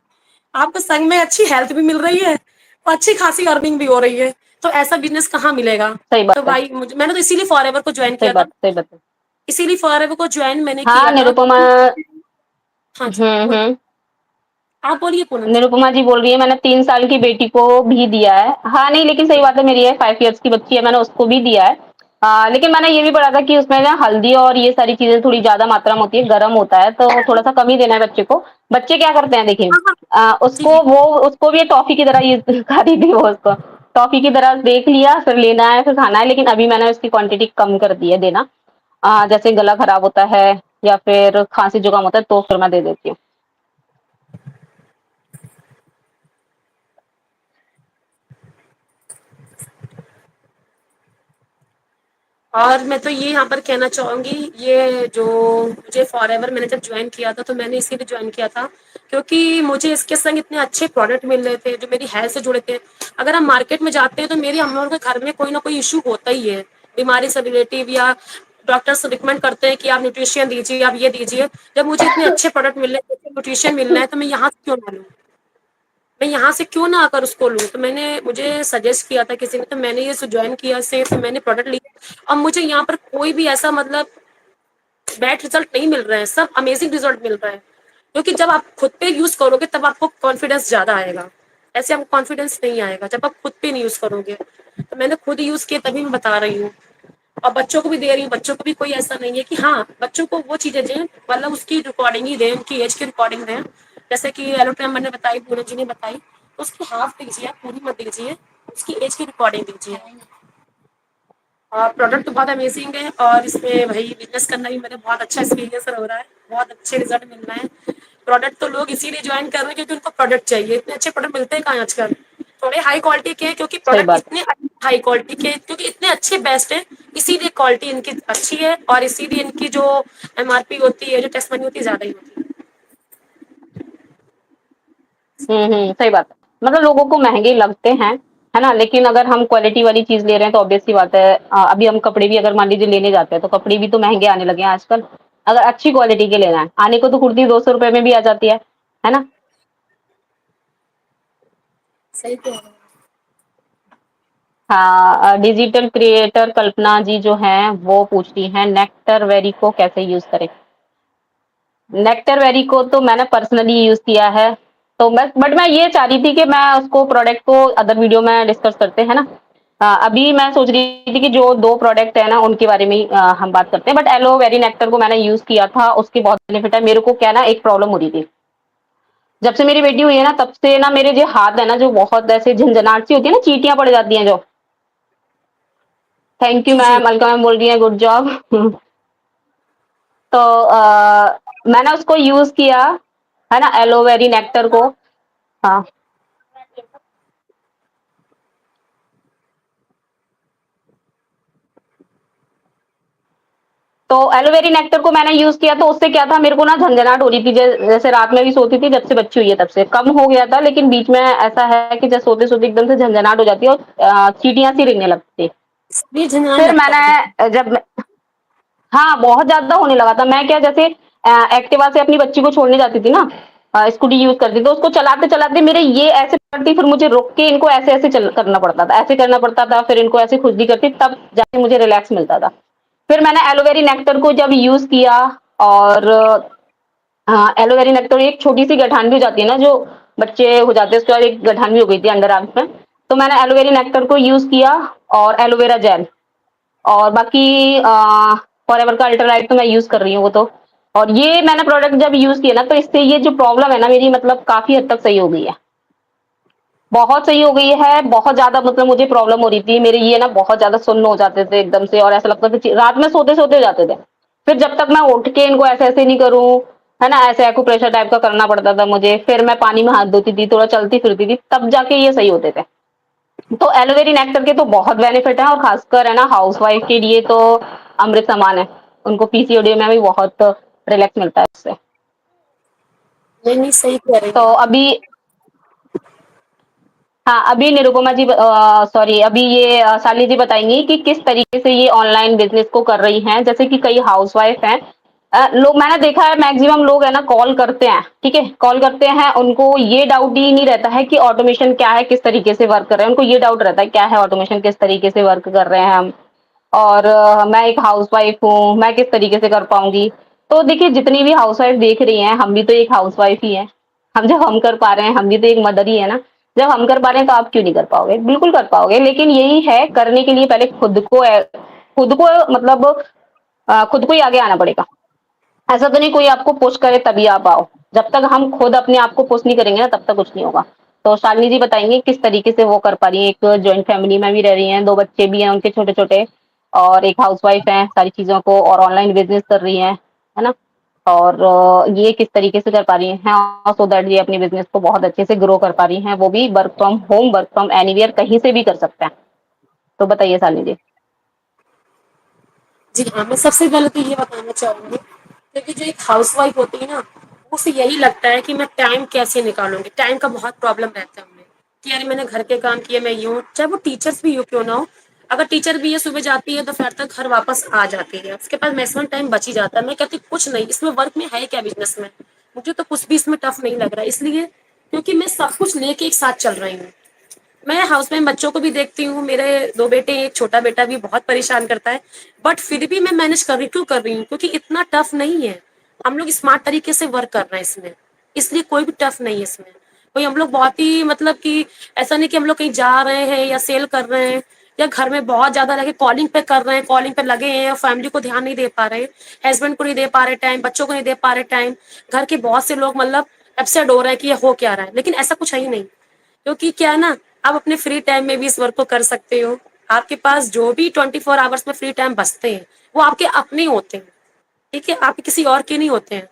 आपको संग में अच्छी हेल्थ भी मिल रही है और अच्छी खासी अर्निंग भी हो रही है। तो ऐसा बिजनेस कहाँ मिलेगा। सही तो बात है। भाई मुझे, मैंने तो इसीलिए फॉरएवर को ज्वाइन सही किया था। बात, सही बात है। इसीलिए फॉरएवर को ज्वाइन मैंने हाँ किया था। निरुपमा। हाँ जी बोलिए, हम्म। आप बोलिए पूनम जी। निरुपमा जी बोल रही है मैंने 3 साल की बेटी को भी दिया है। हाँ नहीं लेकिन सही बात है, मेरी है 5 इयर्स की बच्ची है, मैंने उसको भी दिया है। लेकिन मैंने ये भी पढ़ा था कि उसमें ना हल्दी और ये सारी चीजें थोड़ी ज्यादा मात्रा में होती है, गर्म होता है, तो थोड़ा सा कम ही देना है बच्चे को। बच्चे क्या करते हैं देखिए, हाँ हाँ जी उसको जी। वो उसको भी टॉफी की तरह यूज खाती थी वो उसको। टॉफी की तरह देख लिया, फिर लेना है, फिर खाना है, लेकिन अभी मैंने उसकी क्वांटिटी कम कर दी है देना। जैसे गला खराब होता है या फिर खांसी जुकाम होता है तो फिर मैं दे देती हूँ। और मैं तो ये यहाँ पर कहना चाहूंगी, ये जो मुझे फॉरएवर मैंने जब ज्वाइन किया था तो मैंने इसीलिए ज्वाइन किया था क्योंकि मुझे इसके संग इतने अच्छे प्रोडक्ट मिल रहे थे जो मेरी हेल्थ से जुड़े थे। अगर हम मार्केट में जाते हैं तो मेरी हम लोगों के घर में कोई ना कोई इशू होता ही है, बीमारी से रिलेटिव, या डॉक्टर से रिकमेंड करते हैं कि आप न्यूट्रिशन दीजिए, आप ये दीजिए। जब मुझे इतने अच्छे प्रोडक्ट मिल रहे हैं, न्यूट्रिशन मिल रहा है, तो मैं यहाँ से क्यों ना लूँ, मैं यहाँ से क्यों ना आकर उसको लूँ। तो मैंने, मुझे सजेस्ट किया था किसी ने, तो मैंने ये ज्वाइन किया से, फिर मैंने प्रोडक्ट लिया। अब मुझे यहाँ पर कोई भी ऐसा मतलब बैड रिजल्ट नहीं मिल रहा है, सब अमेजिंग रिजल्ट मिल रहा है। क्योंकि जब आप खुद पे यूज करोगे तब आपको कॉन्फिडेंस ज्यादा आएगा, ऐसे आपको कॉन्फिडेंस नहीं आएगा जब आप खुद पे नहीं यूज करोगे। तो मैंने खुद यूज किया तभी मैं बता रही हूँ, और बच्चों को भी दे रही हूँ। बच्चों को भी कोई ऐसा नहीं है कि हाँ बच्चों को वो चीजें दें, मतलब उसकी रिकॉर्डिंग ही दें, उनकी एज की रिकॉर्डिंग दें। जैसे कि एलोट्राम मैंने बताई, पूनम जी ने बताई, तो उसकी हाफ दीजिए, आप पूरी मत दीजिए, उसकी एज की रिकॉर्डिंग दीजिए। और प्रोडक्ट तो बहुत अमेजिंग है, और इसमें भाई बिजनेस करना भी मेरा बहुत अच्छा एक्सपीरियंस हो रहा है, बहुत अच्छे रिजल्ट मिल रहे हैं। प्रोडक्ट तो लोग इसीलिए ज्वाइन कर रहे हैं क्योंकि उनको प्रोडक्ट चाहिए। इतने अच्छे प्रोडक्ट मिलते हैं कहाँ आजकल, थोड़े हाई क्वालिटी के, क्योंकि सही प्रोडक्ट बात इतने हाई क्वालिटी के, क्योंकि इतने अच्छे बेस्ट है, इसीलिए क्वालिटी इनकी अच्छी है, और इसीलिए इनकी जो एमआरपी होती है, जो टेस्ट मनी होती है, ज्यादा ही होती है। सही बात है। मतलब लोगों को महंगे लगते हैं, है ना, लेकिन अगर हम क्वालिटी वाली चीज ले रहे हैं तो ऑब्वियस सी बात है। अभी हम कपड़े भी अगर मान लीजिए लेने जाते हैं तो कपड़े भी तो महंगे आने लगे हैं आजकल। अगर अच्छी क्वालिटी के लेना है, आने को तो कुर्ती 200 रुपए में भी आ जाती है ना। सही कह रहे हैं। हाँ, डिजिटल क्रिएटर कल्पना जी जो हैं वो पूछ रही हैं नेक्टर वेरी को कैसे यूज करें। नेक्टर वेरी को तो मैंने पर्सनली यूज किया है, तो मैं ये चाह रही थी कि मैं उसको प्रोडक्ट को अदर वीडियो में डिस्कस करते हैं ना। अभी मैं सोच रही थी कि जो 2 प्रोडक्ट है ना उनके बारे में ही हम बात करते हैं। बट एलोवेरी नेक्टर को मैंने यूज किया था, उसके बहुत बेनिफिट है। मेरे को क्या ना एक प्रॉब्लम हो रही थी, जब से मेरी बेटी हुई है ना तब से ना मेरे जो हाथ है ना जो बहुत ऐसे झंझनाहट सी होती है ना, चींटियां पड़ जाती हैं जो। थैंक यू जी जी। मैम, अलका मैम बोल रही है गुड जॉब। तो मैंने उसको यूज किया, है ना, एलोवेरी नेक्टर को। हाँ, तो एलोवेरी नेक्टर को मैंने यूज किया तो उससे क्या था, मेरे को ना झंझनाहट हो रही थी, जैसे रात में भी सोती थी, जब से बच्ची हुई है तब से कम हो गया था, लेकिन बीच में ऐसा है कि जैसे सोते सोते एकदम से झंझनाहट हो जाती है और चींटियां सी रेंगने लगती है। ये झंझनाने फिर लगता है। मैंने जब हाँ बहुत ज्यादा होने लगा था। मैं क्या, जैसे एक्टिवा से अपनी बच्ची को छोड़ने जाती थी ना, स्कूटी यूज़ करती थी, तो उसको चलाते-चलाते मेरे ये ऐसे पड़ती, फिर मुझे रोक के इनको ऐसे-ऐसे चल करना पड़ता था, ऐसे करना पड़ता था, फिर इनको ऐसे खुजली करती, तब जाके मुझे रिलैक्स मिलता था। फिर मैंने एलोवेरी नेक्टर को जब यूज़ किया, और हाँ, एलोवेरा नेक्टर, एक छोटी-सी गठान भी हो जाती है ना, जो बच्चे हो जाते हैं, उसके बाद एक गठान भी हो गई थी अंडर आर्म्स में। तो मैंने एलोवेरा नेक्टर को यूज़ किया, और एलोवेरा जेल, और बाकी फॉरएवर का अल्ट्रालाइट तो मैं यूज़ कर रही हूँ वो तो। और ये मैंने प्रोडक्ट जब यूज़ किए ना, तो इससे ये जो प्रॉब्लम है ना मेरी, मतलब काफ़ी हद तक सही हो गई है। बहुत सही हो गई है, बहुत ज़्यादा, मतलब मुझे प्रॉब्लम हो रही थी, मेरे ये ना बहुत ज़्यादा सुन्न हो जाते थे एकदम से, और ऐसा लगता था कि रात में सोते-सोते हो जाते थे। फिर जब तक मैं उठ के इनको ऐसे-ऐसे नहीं करूँ, है ना, ऐसे एक्यूप्रेशर टाइप का करना पड़ता था मुझे, फिर मैं पानी में हाथ धोती थी, थोड़ा चलती-फिरती थी, तब जाके ये सही होते थे। तो एलोवेरी नेक्टर के तो बहुत बेनिफिट हैं, और खासकर है ना हाउसवाइफ के लिए तो अमृत समान है। उनको पीसीओडी में भी बहुत रिलैक्स मिलता है उससे। नहीं, नहीं, सही कह रही तो हैं आप। अभी, हाँ, अभी निरुपमा जी, सॉरी, अभी ये शालिनी जी बताएंगी कि किस तरीके से ये ऑनलाइन बिजनेस को कर रही हैं। जैसे कि कई हाउसवाइफ हैं, लोग, मैंने देखा है मैक्सिमम लोग है ना कॉल करते हैं, ठीक है, कॉल करते हैं, उनको ये डाउट ही नहीं रहता है कि ऑटोमेशन क्या है, किस तरीके से वर्क कर रहे हैं, उनको ये डाउट रहता है क्या है ऑटोमेशन, किस तरीके से वर्क कर रहे हैं हम, और मैं एक हाउसवाइफ हूँ, मैं किस तरीके से कर पाऊंगी। तो देखिए, जितनी भी हाउसवाइफ देख रही हैं, हम भी तो एक हाउसवाइफ ही हैं। हम जब हम कर पा रहे हैं, हम भी तो एक मदर ही है ना। जब हम कर पा रहे हैं तो आप क्यों नहीं कर पाओगे? बिल्कुल कर पाओगे, लेकिन यही है, करने के लिए पहले खुद को मतलब खुद को ही आगे आना पड़ेगा। ऐसा तो नहीं कोई आपको पुश करे तभी आप आओ। जब तक हम खुद अपने आप को पुश नहीं करेंगे ना, तब तक कुछ नहीं होगा। तो शालिनी जी बताएंगे किस तरीके से वो कर पा रही हैं, एक जॉइंट फैमिली में भी रह रही हैं, 2 बच्चे भी हैं उनके छोटे-छोटे, और एक हाउसवाइफ हैं, सारी चीज़ों को, और ऑनलाइन बिज़नेस कर रही हैं, है ना? और ये किस तरीके से कर पा रही हैं, सो दैट ये अपने बिज़नेस को बहुत अच्छे से ग्रो कर पा रही हैं, वो भी work from home, work from anywhere, कहीं से भी कर सकते हैं। तो बताइए शालिनी जी। जी हाँ, मैं सबसे पहले तो ये बताना चाहूँगी, क्योंकि जो एक हाउसवाइफ होती है ना, उसे यही लगता है कि मैं टाइम कैसे निकालूँगी? टाइम का बहुत प्रॉब्लम रहता है उन्हें, कि यार मैंने घर के काम किए, मैं यूँ, चाहे वो टीचर्स भी क्यों ना हो, अगर टीचर भी है, सुबह जाती है, दोपहर तक घर वापस आ जाती है, उसके पास मैक्सिमम टाइम बच ही जाता है। मैं कहती हूँ कुछ नहीं, इसमें वर्क में है क्या बिज़नेस में? मुझे तो कुछ भी इसमें टफ नहीं लग रहा है, इसलिए क्योंकि मैं सब कुछ लेके एक साथ चल रही हूँ। मैं हाउस में बच्चों को भी देखती हूँ, मेरे 2 बेटे, एक छोटा बेटा भी बहुत परेशान करता है, बट फिर भी मैं मैनेज कर रही, क्यों कर रही हूँ? क्योंकि इतना टफ नहीं है। हम लोग स्मार्ट तरीके से वर्क कर रहे हैं इसमें, इसलिए कोई भी टफ नहीं है इसमें। कोई हम लोग बहुत ही मतलब कि ऐसा नहीं कि हम लोग कहीं जा रहे हैं या सेल कर रहे हैं या घर में बहुत ज़्यादा लगे कॉलिंग पे कर रहे हैं, कॉलिंग पे लगे हैं और फैमिली को ध्यान नहीं दे पा रहे, हस्बैंड को नहीं दे पा रहे टाइम, बच्चों को नहीं दे पा रहे टाइम। घर के बहुत से लोग मतलब अपसेट हो रहे हैं कि ये हो क्या रहा है, लेकिन ऐसा कुछ है ही नहीं। क्योंकि क्या है ना, आप अपने फ्री टाइम में भी इस वर्क को कर सकते हो। आपके पास जो भी 24 आवर्स में फ्री टाइम बचते हैं, वो आपके अपने होते हैं, ठीक है? आपके किसी और के नहीं होते हैं।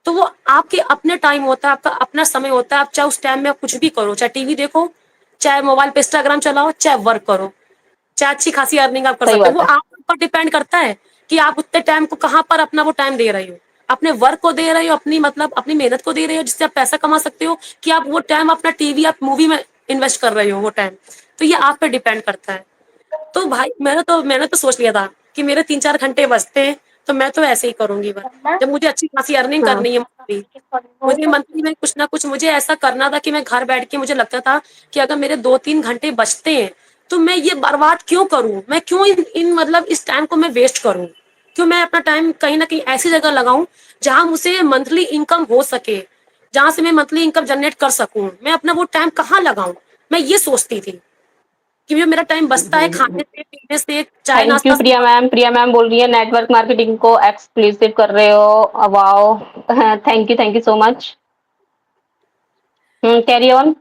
तो वो आपके अपने टाइम होता है, आपका अपना समय होता है। आप चाहे उस टाइम में आप कुछ भी करो, चाहे टीवी देखो, चाहे मोबाइल पे इंस्टाग्राम चलाओ, चाहे वर्क करो, चाहे अच्छी खासी अर्निंग आप कर सही सकते हो। बात वो है। आपके ऊपर डिपेंड करता है कि आप उतने टाइम को कहाँ पर अपना वो टाइम दे रहे हो। अपने वर्क को दे रहे हो, अपनी मतलब अपनी मेहनत को दे रहे हो जिससे आप पैसा कमा सकते हो, कि आप वो टाइम अपना टीवी, आप मूवी में इन्वेस्ट कर रहे हो वो टाइम। तो ये आप पे डिपेंड करता है। तो भाई मैंने तो सोच लिया था कि मेरे 3-4 घंटे बचते हैं, तो मैं तो ऐसे ही करूँगी बस। जब मुझे अच्छी खासी अर्निंग हाँ। करनी है मंथली, मुझे मंथली में कुछ ना कुछ मुझे ऐसा करना था कि मैं घर बैठ के मुझे लगता था कि अगर मेरे 2-3 घंटे बचते हैं, तो मैं ये बर्बाद क्यों करूँ? मैं क्यों इन मतलब इस टाइम को मैं वेस्ट करूँ? क्यों मैं अपना टाइम कहीं न कहीं ऐसी जगह लगाऊँ, जहाँ मुझे मंथली इनकम हो सके, जहाँ से मैं मंथली इनकम जनरेट कर सकूँ। मैं अपना वो टाइम कहाँ लगाऊँ? मैं ये सोचती थी। कि जो मेरा टाइम बचता है खाने से, पीने से, चाय थैंक नाश्ता यू से। प्रिया मैम। प्रिया मैम बोल रही है नेटवर्क मार्केटिंग को एक्सक्लूसिव कर रहे हो, wow. Thank you so much. Carry on.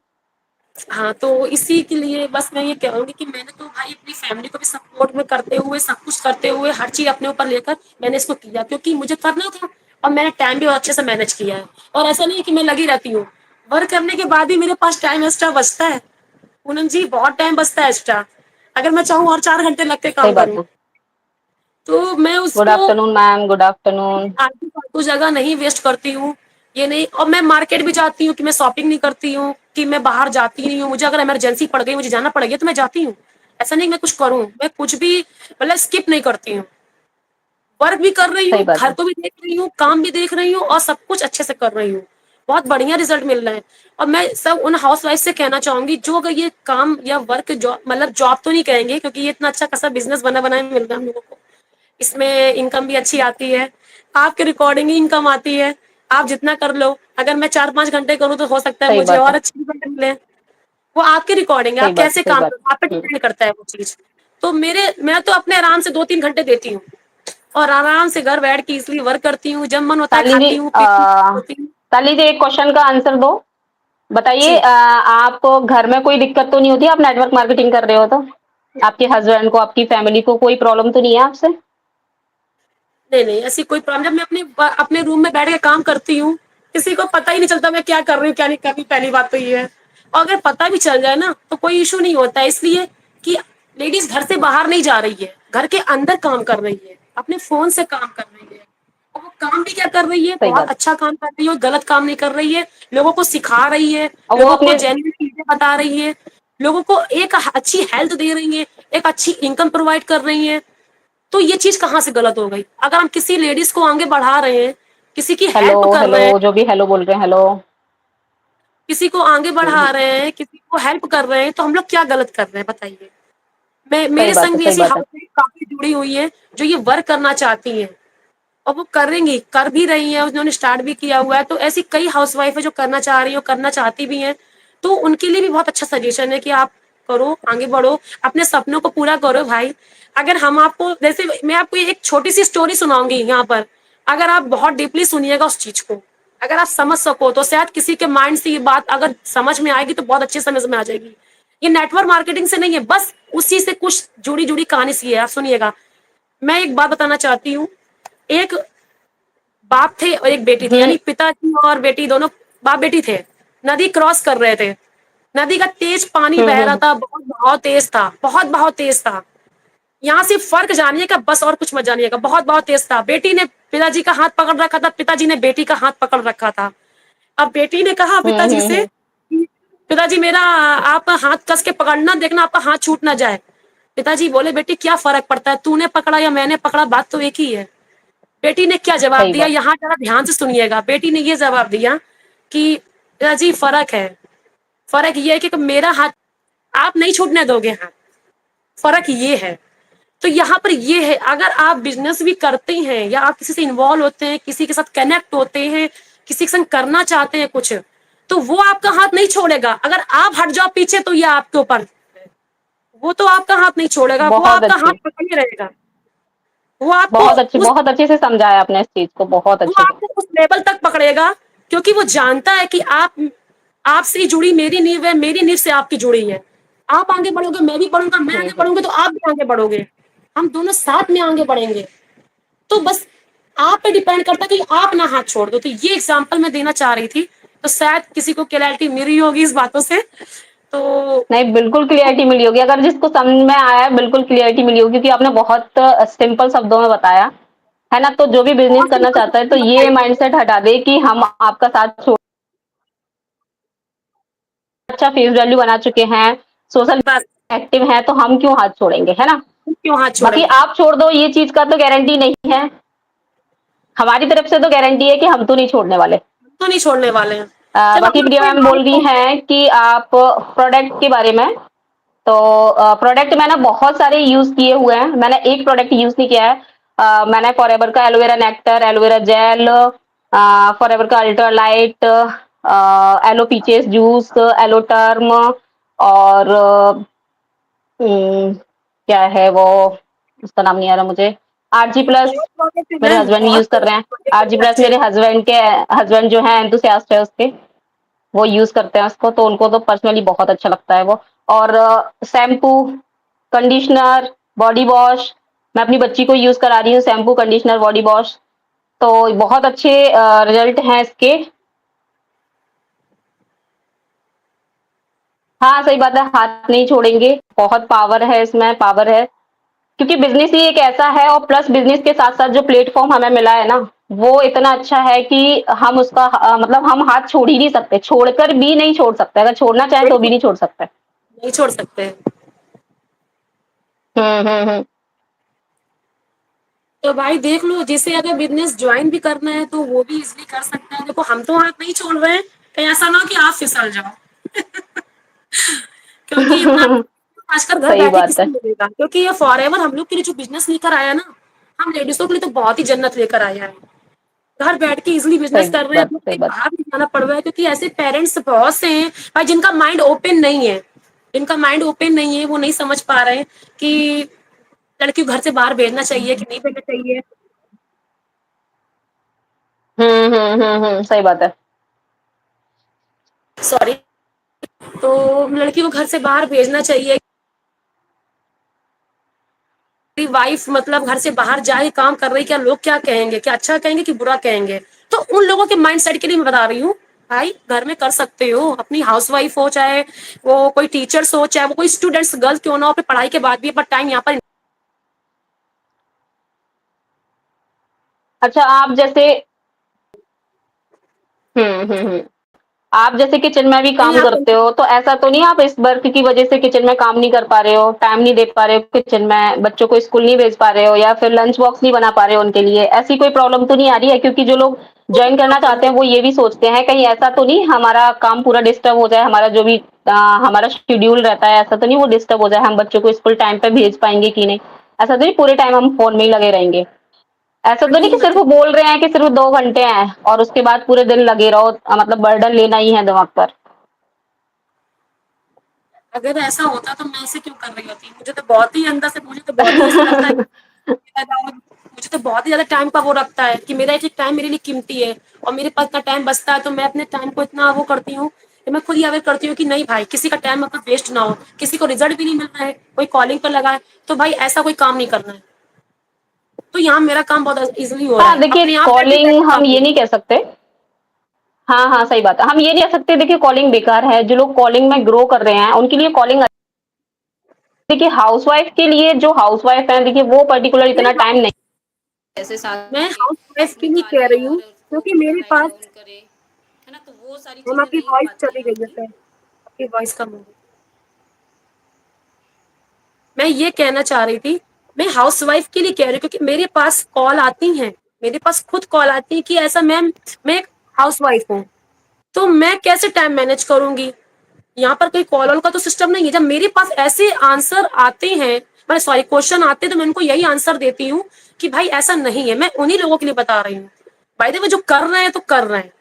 हाँ, तो इसी के लिए बस मैं ये कहूँगी कि मैंने तो भाई अपनी फैमिली को भी सपोर्ट में करते हुए, सब कुछ करते हुए, हर चीज़ अपने ऊपर लेकर मैंने इसको किया, क्योंकि मुझे करना था और मैंने टाइम भी अच्छे से मैनेज किया है। और ऐसा नहीं है कि मैं लगी रहती हूँ, वर्क करने के बाद भी मेरे पास टाइम एक्स्ट्रा बचता है। पूनम जी, बहुत टाइम बचता है एक्स्ट्रा। अगर मैं चाहूँ और 4 घंटे लग के सही काम बात करूँ, है। तो मैं गुड उसको आफ्टरनून मैम, गुड आफ्टरनून। फालतू जगह नहीं वेस्ट करती हूँ। ये नहीं, और मैं मार्केट भी जाती हूँ कि मैं शॉपिंग नहीं करती हूँ, कि मैं बाहर जाती नहीं हूँ। मुझे अगर इमरजेंसी पड़ गई, मुझे जाना पड़ गया तो मैं जाती हूँ। ऐसा नहीं मैं कुछ करूँ, मैं कुछ भी मतलब स्किप नहीं करती हूँ। वर्क भी कर रही सही हूँ, बात घर है। को भी देख रही हूँ, काम भी देख रही हूँ और सब कुछ अच्छे से कर रही हूँ। बहुत बढ़िया रिजल्ट मिल रहे हैं। और मैं सब उन हाउसवाइफ से कहना चाहूंगी जो अगर ये काम या वर्क जॉब, मतलब जॉब तो नहीं कहेंगे क्योंकि ये इतना अच्छा खासा बिजनेस बना बनाया मिल रहा है हम लोगों को, इसमें इनकम भी अच्छी आती है, आपके रिकॉर्डिंग ही इनकम आती है, आप जितना कर लो। अगर मैं 4-5 घंटे करूँ तो हो सकता है सही मुझे बात है। और अच्छी रिजल्ट मिले। वो आपकी रिकॉर्डिंग है, सही आप बात कैसे सही काम बात। करो, आप पे हम्म। डिपेंड करता है वो चीज। तो मैं तो अपने आराम से 2-3 घंटे देती हूँ और आराम से घर बैठ के इसलिए वर्क करती हूँ, जब मन होता है शालिनी जी, खाती हूँ पीती हूँ सोती हूँ। शालिनी जी एक क्वेश्चन का आंसर दो। बताइए, जी आप घर में कोई दिक्कत तो नहीं होती, आप नेटवर्क मार्केटिंग कर रहे हो तो? आपके हस्बैंड को, आपकी फैमिली को कोई प्रॉब्लम तो नहीं है आपसे? नहीं नहीं, ऐसी कोई प्रॉब्लम, जब मैं अपने अपने रूम में बैठ के काम करती हूँ, किसी को पता ही नहीं चलता मैं क्या कर रही हूँ क्या नहीं कर रही, पहली बात तो ये है। और अगर पता भी चल जाए ना तो कोई इशू नहीं होता है, इसलिए कि लेडीज घर से बाहर नहीं जा रही है, घर के अंदर काम कर रही है, अपने फोन से काम कर रही है। और वो काम भी क्या कर रही है, सही बहुत बात। अच्छा काम कर रही है, गलत काम नहीं कर रही है, लोगों को सिखा रही है, और वो लोगों को अपने, जेन्युइन चीजें बता रही है, लोगों को एक अच्छी हेल्थ दे रही है, एक अच्छी इनकम प्रोवाइड कर रही है। तो ये चीज कहाँ से गलत हो गई? अगर हम किसी लेडीज को आगे बढ़ा रहे हैं, किसी की हेलो हेल्प कर हेलो, रहे हैं, जो भी हेलो बोल रहे हैं, हेलो। किसी को आगे बढ़ा हम्म। रहे हैं, किसी को हेल्प कर रहे हैं, तो हम लोग क्या गलत कर रहे हैं बताइए? मैं सही मेरे बात संग है, भी सही ऐसी बात है। हाउस काफी जुड़ी हुई है जो ये वर्क करना चाहती हैं और वो करेंगी, कर भी रही है, उन्होंने स्टार्ट भी किया हुआ है। तो ऐसी कई हाउसवाइफ है जो करना चाह रही है, करना चाहती भी हैं। तो उनके लिए भी बहुत अच्छा सजेशन है कि आप करो, आगे बढ़ो, अपने सपनों को पूरा करो भाई। अगर हम आपको, जैसे मैं आपको एक छोटी सी स्टोरी सुनाऊंगी यहाँ पर, अगर आप बहुत डीपली सुनिएगा उस चीज को, अगर आप समझ सको तो शायद किसी के माइंड से ये बात अगर समझ में आएगी तो बहुत अच्छे समझ में आ जाएगी। ये नेटवर्क मार्केटिंग से नहीं है, बस उसी से कुछ जुड़ी जुड़ी कहानी सी है, आप सुनिएगा। मैं एक बात बताना चाहती हूँ। एक बाप थे और एक बेटी थी, हम्म यानी पिताजी और बेटी दोनों बाप बेटी थे। नदी क्रॉस कर रहे थे, नदी का तेज पानी बह रहा हम्म। था, बहुत बहाव तेज था, बहुत बहाव तेज था। यहाँ से फर्क जानिए का बस, और कुछ मत जानिएगा, बहुत बहुत तेज था। बेटी ने पिताजी का हाथ पकड़ रखा था, पिताजी ने बेटी का हाथ पकड़ रखा था। अब बेटी ने कहा पिताजी से, हम्म। पिताजी मेरा आप हाथ कस के पकड़ना, देखना आपका हाथ छूट ना जाए। पिताजी बोले बेटी क्या फर्क पड़ता है, तूने पकड़ा या मैंने पकड़ा, बात तो एक ही है। बेटी ने क्या जवाब सही दिया, बात। यहाँ जरा ध्यान से सुनिएगा। बेटी ने ये जवाब दिया कि पिताजी फर्क है, फर्क ये है कि मेरा हाथ आप नहीं छूटने दोगे हाथ, फर्क ये है। तो यहाँ पर ये है, अगर आप बिजनेस भी करते हैं या आप किसी से इन्वॉल्व होते हैं, किसी के साथ कनेक्ट होते हैं, किसी के संग करना चाहते हैं कुछ, तो वो आपका हाथ नहीं छोड़ेगा। अगर आप हट जाओ पीछे तो ये आपके ऊपर, वो तो आपका हाथ नहीं छोड़ेगा, वो बहुत आपका हाथ अच्छी, पकड़े रहेगा। वो आपको उस बहुत अच्छे से समझाया आपने इस चीज को, बहुत वो अच्छे से। आपको उस लेवल तक पकड़ेगा, क्योंकि वो जानता है कि आप, आपसे जुड़ी मेरी नींव है, मेरी नींव से आपकी जुड़ी है। आप आगे बढ़ोगे, मैं भी बढ़ूंगा, मैं आगे हम्म। बढ़ूंगी तो आप भी आगे बढ़ोगे, हम दोनों साथ में आगे बढ़ेंगे। तो बस आप पे डिपेंड करता है कि आप ना हाथ छोड़ दो। तो ये एग्जांपल मैं देना चाह रही थी, तो शायद किसी को क्लैरिटी मिली होगी इस बातों से। तो नहीं, बिल्कुल क्लियरिटी मिली होगी, अगर जिसको समझ में आया है बिल्कुल क्लियरिटी मिली होगी, क्योंकि आपने बहुत सिंपल शब्दों में बताया है ना। तो जो भी बिजनेस और करना सिंपल चाहता है तो ये बताइए। माइंडसेट हटा दे कि हम आपका साथ छोड़, अच्छा फेस वैल्यू बना चुके हैं, सोशल बस एक्टिव हैं, तो हम क्यों हाथ छोड़ेंगे, है ना। क्यों हाथ बाकी छोड़ेंगे? आप छोड़ दो ये चीज का तो गारंटी नहीं है, हमारी तरफ से तो गारंटी है कि हम तो नहीं छोड़ने वाले। तो नहीं छोड़ने वाले हैं। जब बाकी हम प्रिया अपने मैम बोल माइंड रही को, हैं कि आप प्रोडक्ट के बारे में, तो प्रोडक्ट मैंने बहुत सारे यूज किए हुए हैं, मैंने एक प्रोडक्ट यूज नहीं किया है। मैंने फॉरएवर का aloe vera nectar, aloe vera gel, forever का ultra light, aloe peaches juice, aloe term, और क्या है वो, उसका नाम नहीं आ रहा मुझे, आरजी प्लस बहुत प्रोडक्ट है मेरे मैम, हस्बैंड बहुत यूज कर रहे हैं। प्रोडक्ट आरजी है प्लस अच्छे। मेरे हस्बैंड जो है एंथुसियास्ट है उसके, वो यूज करते हैं उसको, तो उनको तो पर्सनली बहुत अच्छा लगता है वो। और शैम्पू, कंडीशनर, बॉडी वॉश, मैं अपनी बच्ची को यूज करा रही हूँ, शैम्पू कंडीशनर बॉडी वॉश, तो बहुत अच्छे रिजल्ट हैं इसके। हाँ सही बात है, हाथ नहीं छोड़ेंगे, बहुत पावर है इसमें, पावर है, क्योंकि बिजनेस ही एक ऐसा है, और प्लस बिजनेस के साथ साथ जो प्लेटफॉर्म हमें मिला है ना, वो इतना अच्छा है कि हम उसका मतलब हम हाथ छोड़ ही नहीं सकते, छोड़कर भी नहीं छोड़ सकते, अगर छोड़ना चाहें तो भी बिल्कुल नहीं छोड़ सकते। नहीं छोड़ सकते हैं। हम्म। तो भाई देख लो, जिसे अगर बिजनेस ज्वाइन भी करना है तो वो भी इजिली कर सकता है। देखो हम तो हाथ नहीं छोड़ रहे हैं, कहीं ऐसा ना हो कि आप फिसल जाओ। क्योंकि इतना आजकल घर सही बैठे बात किसी है। को मिलेगा, क्योंकि ये फॉरएवर हम लोग के लिए जो बिजनेस लेकर आया ना, हम लेडीजों के लिए तो बहुत ही जन्नत लेकर आया है। घर बैठ के इजिली बिजनेस सही कर रहे हैं, बात, हम लोग सही कहीं बात। बाहर नहीं जाना पड़ रहा है। क्योंकि ऐसे पेरेंट्स बहुत से हैं भाई जिनका माइंड ओपन नहीं है, जिनका माइंड ओपन नहीं है, वो नहीं समझ पा रहे हैं कि लड़की को घर से बाहर भेजना चाहिए कि नहीं भेजना चाहिए। सही बात है। सॉरी। तो लड़की को घर से बाहर भेजना चाहिए। वाइफ मतलब घर से बाहर जाके काम कर रही, क्या लोग क्या कहेंगे, क्या अच्छा कहेंगे कि बुरा कहेंगे। तो उन लोगों के माइंड सेट के लिए मैं बता रही हूँ, भाई घर में कर सकते हो, अपनी हाउस वाइफ हो, चाहे वो कोई टीचर्स हो, चाहे वो कोई स्टूडेंट्स गर्ल क्यों ना हो, अपनी पढ़ाई के बाद भी अपना टाइम यहाँ पर। अच्छा आप जैसे हम्म, आप जैसे किचन में भी काम यहाँ पर करते हो, तो ऐसा तो नहीं आप इस वर्क की वजह से किचन में काम नहीं कर पा रहे हो, टाइम नहीं दे पा रहे हो किचन में, बच्चों को स्कूल नहीं भेज पा रहे हो, या फिर लंच बॉक्स नहीं बना पा रहे हो उनके लिए, ऐसी कोई प्रॉब्लम तो नहीं आ रही है? क्योंकि जो लोग ज्वाइन करना प्रॉब्लम चाहते है। हैं वो ये भी सोचते हैं कहीं ऐसा तो नहीं हमारा काम पूरा डिस्टर्ब हो जाए, हमारा जो भी हमारा शेड्यूल रहता है ऐसा तो नहीं वो डिस्टर्ब हो जाए, हम बच्चों को स्कूल टाइम पे भेज पाएंगे कि नहीं, ऐसा तो नहीं पूरे टाइम हम फोन में ही लगे रहेंगे? ऐसा तो नहीं नहीं कि सिर्फ मतलब, बोल रहे हैं कि सिर्फ 2 घंटे हैं और उसके बाद पूरे दिन लगे रहो, मतलब बर्डन लेना ही है दिमाग पर। अगर ऐसा होता तो मैं ऐसे क्यों कर रही होती, मुझे तो बहुत ही अंदर से, मुझे तो बहुत ही ऐसा लगता है मुझे तो बहुत ही ज्यादा टाइम का वो रखता है कि मेरा एक टाइम मेरे लिए कीमती है, और मेरे पास इतना टाइम बचता है तो मैं अपने टाइम को इतना वो करती हूँ कि मैं खुद ही अवेयर करती हूँ कि नहीं भाई, किसी का टाइम मतलब वेस्ट ना हो, किसी को रिजल्ट भी नहीं मिल रहा है, कोई कॉलिंग पर लगा है, तो भाई ऐसा कोई काम नहीं करना है। तो यहाँ मेरा काम बहुत इजिली हो रहा हाँ है, देखिए अपने यहाँ बैठे कॉलिंग बैठे काम हम ये हो नहीं कह सकते, हाँ हाँ सही बात है, हम ये नहीं कह सकते देखिए कॉलिंग बेकार है, जो लोग कॉलिंग में ग्रो कर रहे हैं उनके लिए कॉलिंग। देखिए हाउसवाइफ के लिए, जो हाउसवाइफ है देखिए वो पर्टिकुलर रहा इतना है। टाइम नहीं। जैसे साथ मैं के हाउस वाइफ की नहीं कह निकाले रही हूँ, और उसको क्योंकि थोड़ा मेरे लाइट पास, डाउन करे, है ना? तो वो सारी हम चीजें आपकी नहीं हो वॉइस पाती चली हैं गई है उनकी। सर, आपकी वॉइस कम हो गई। मैं ये कहना चाह रही थी, मैं हाउसवाइफ के लिए कह रही हूँ, क्योंकि मेरे पास कॉल आती हैं, मेरे पास खुद कॉल आती है कि ऐसा मैम, मैं एक हाउसवाइफ हूँ, तो मैं कैसे टाइम मैनेज करूंगी। यहाँ पर कोई कॉल वॉल का तो सिस्टम नहीं है। जब मेरे पास ऐसे आंसर आते हैं, मैं सॉरी क्वेश्चन आते हैं, तो मैं उनको यही आंसर देती हूँ कि भाई ऐसा नहीं है। मैं उन्हीं लोगों के लिए बता रही हूँ, भाई देखो जो कर रहे हैं तो कर रहे हैं,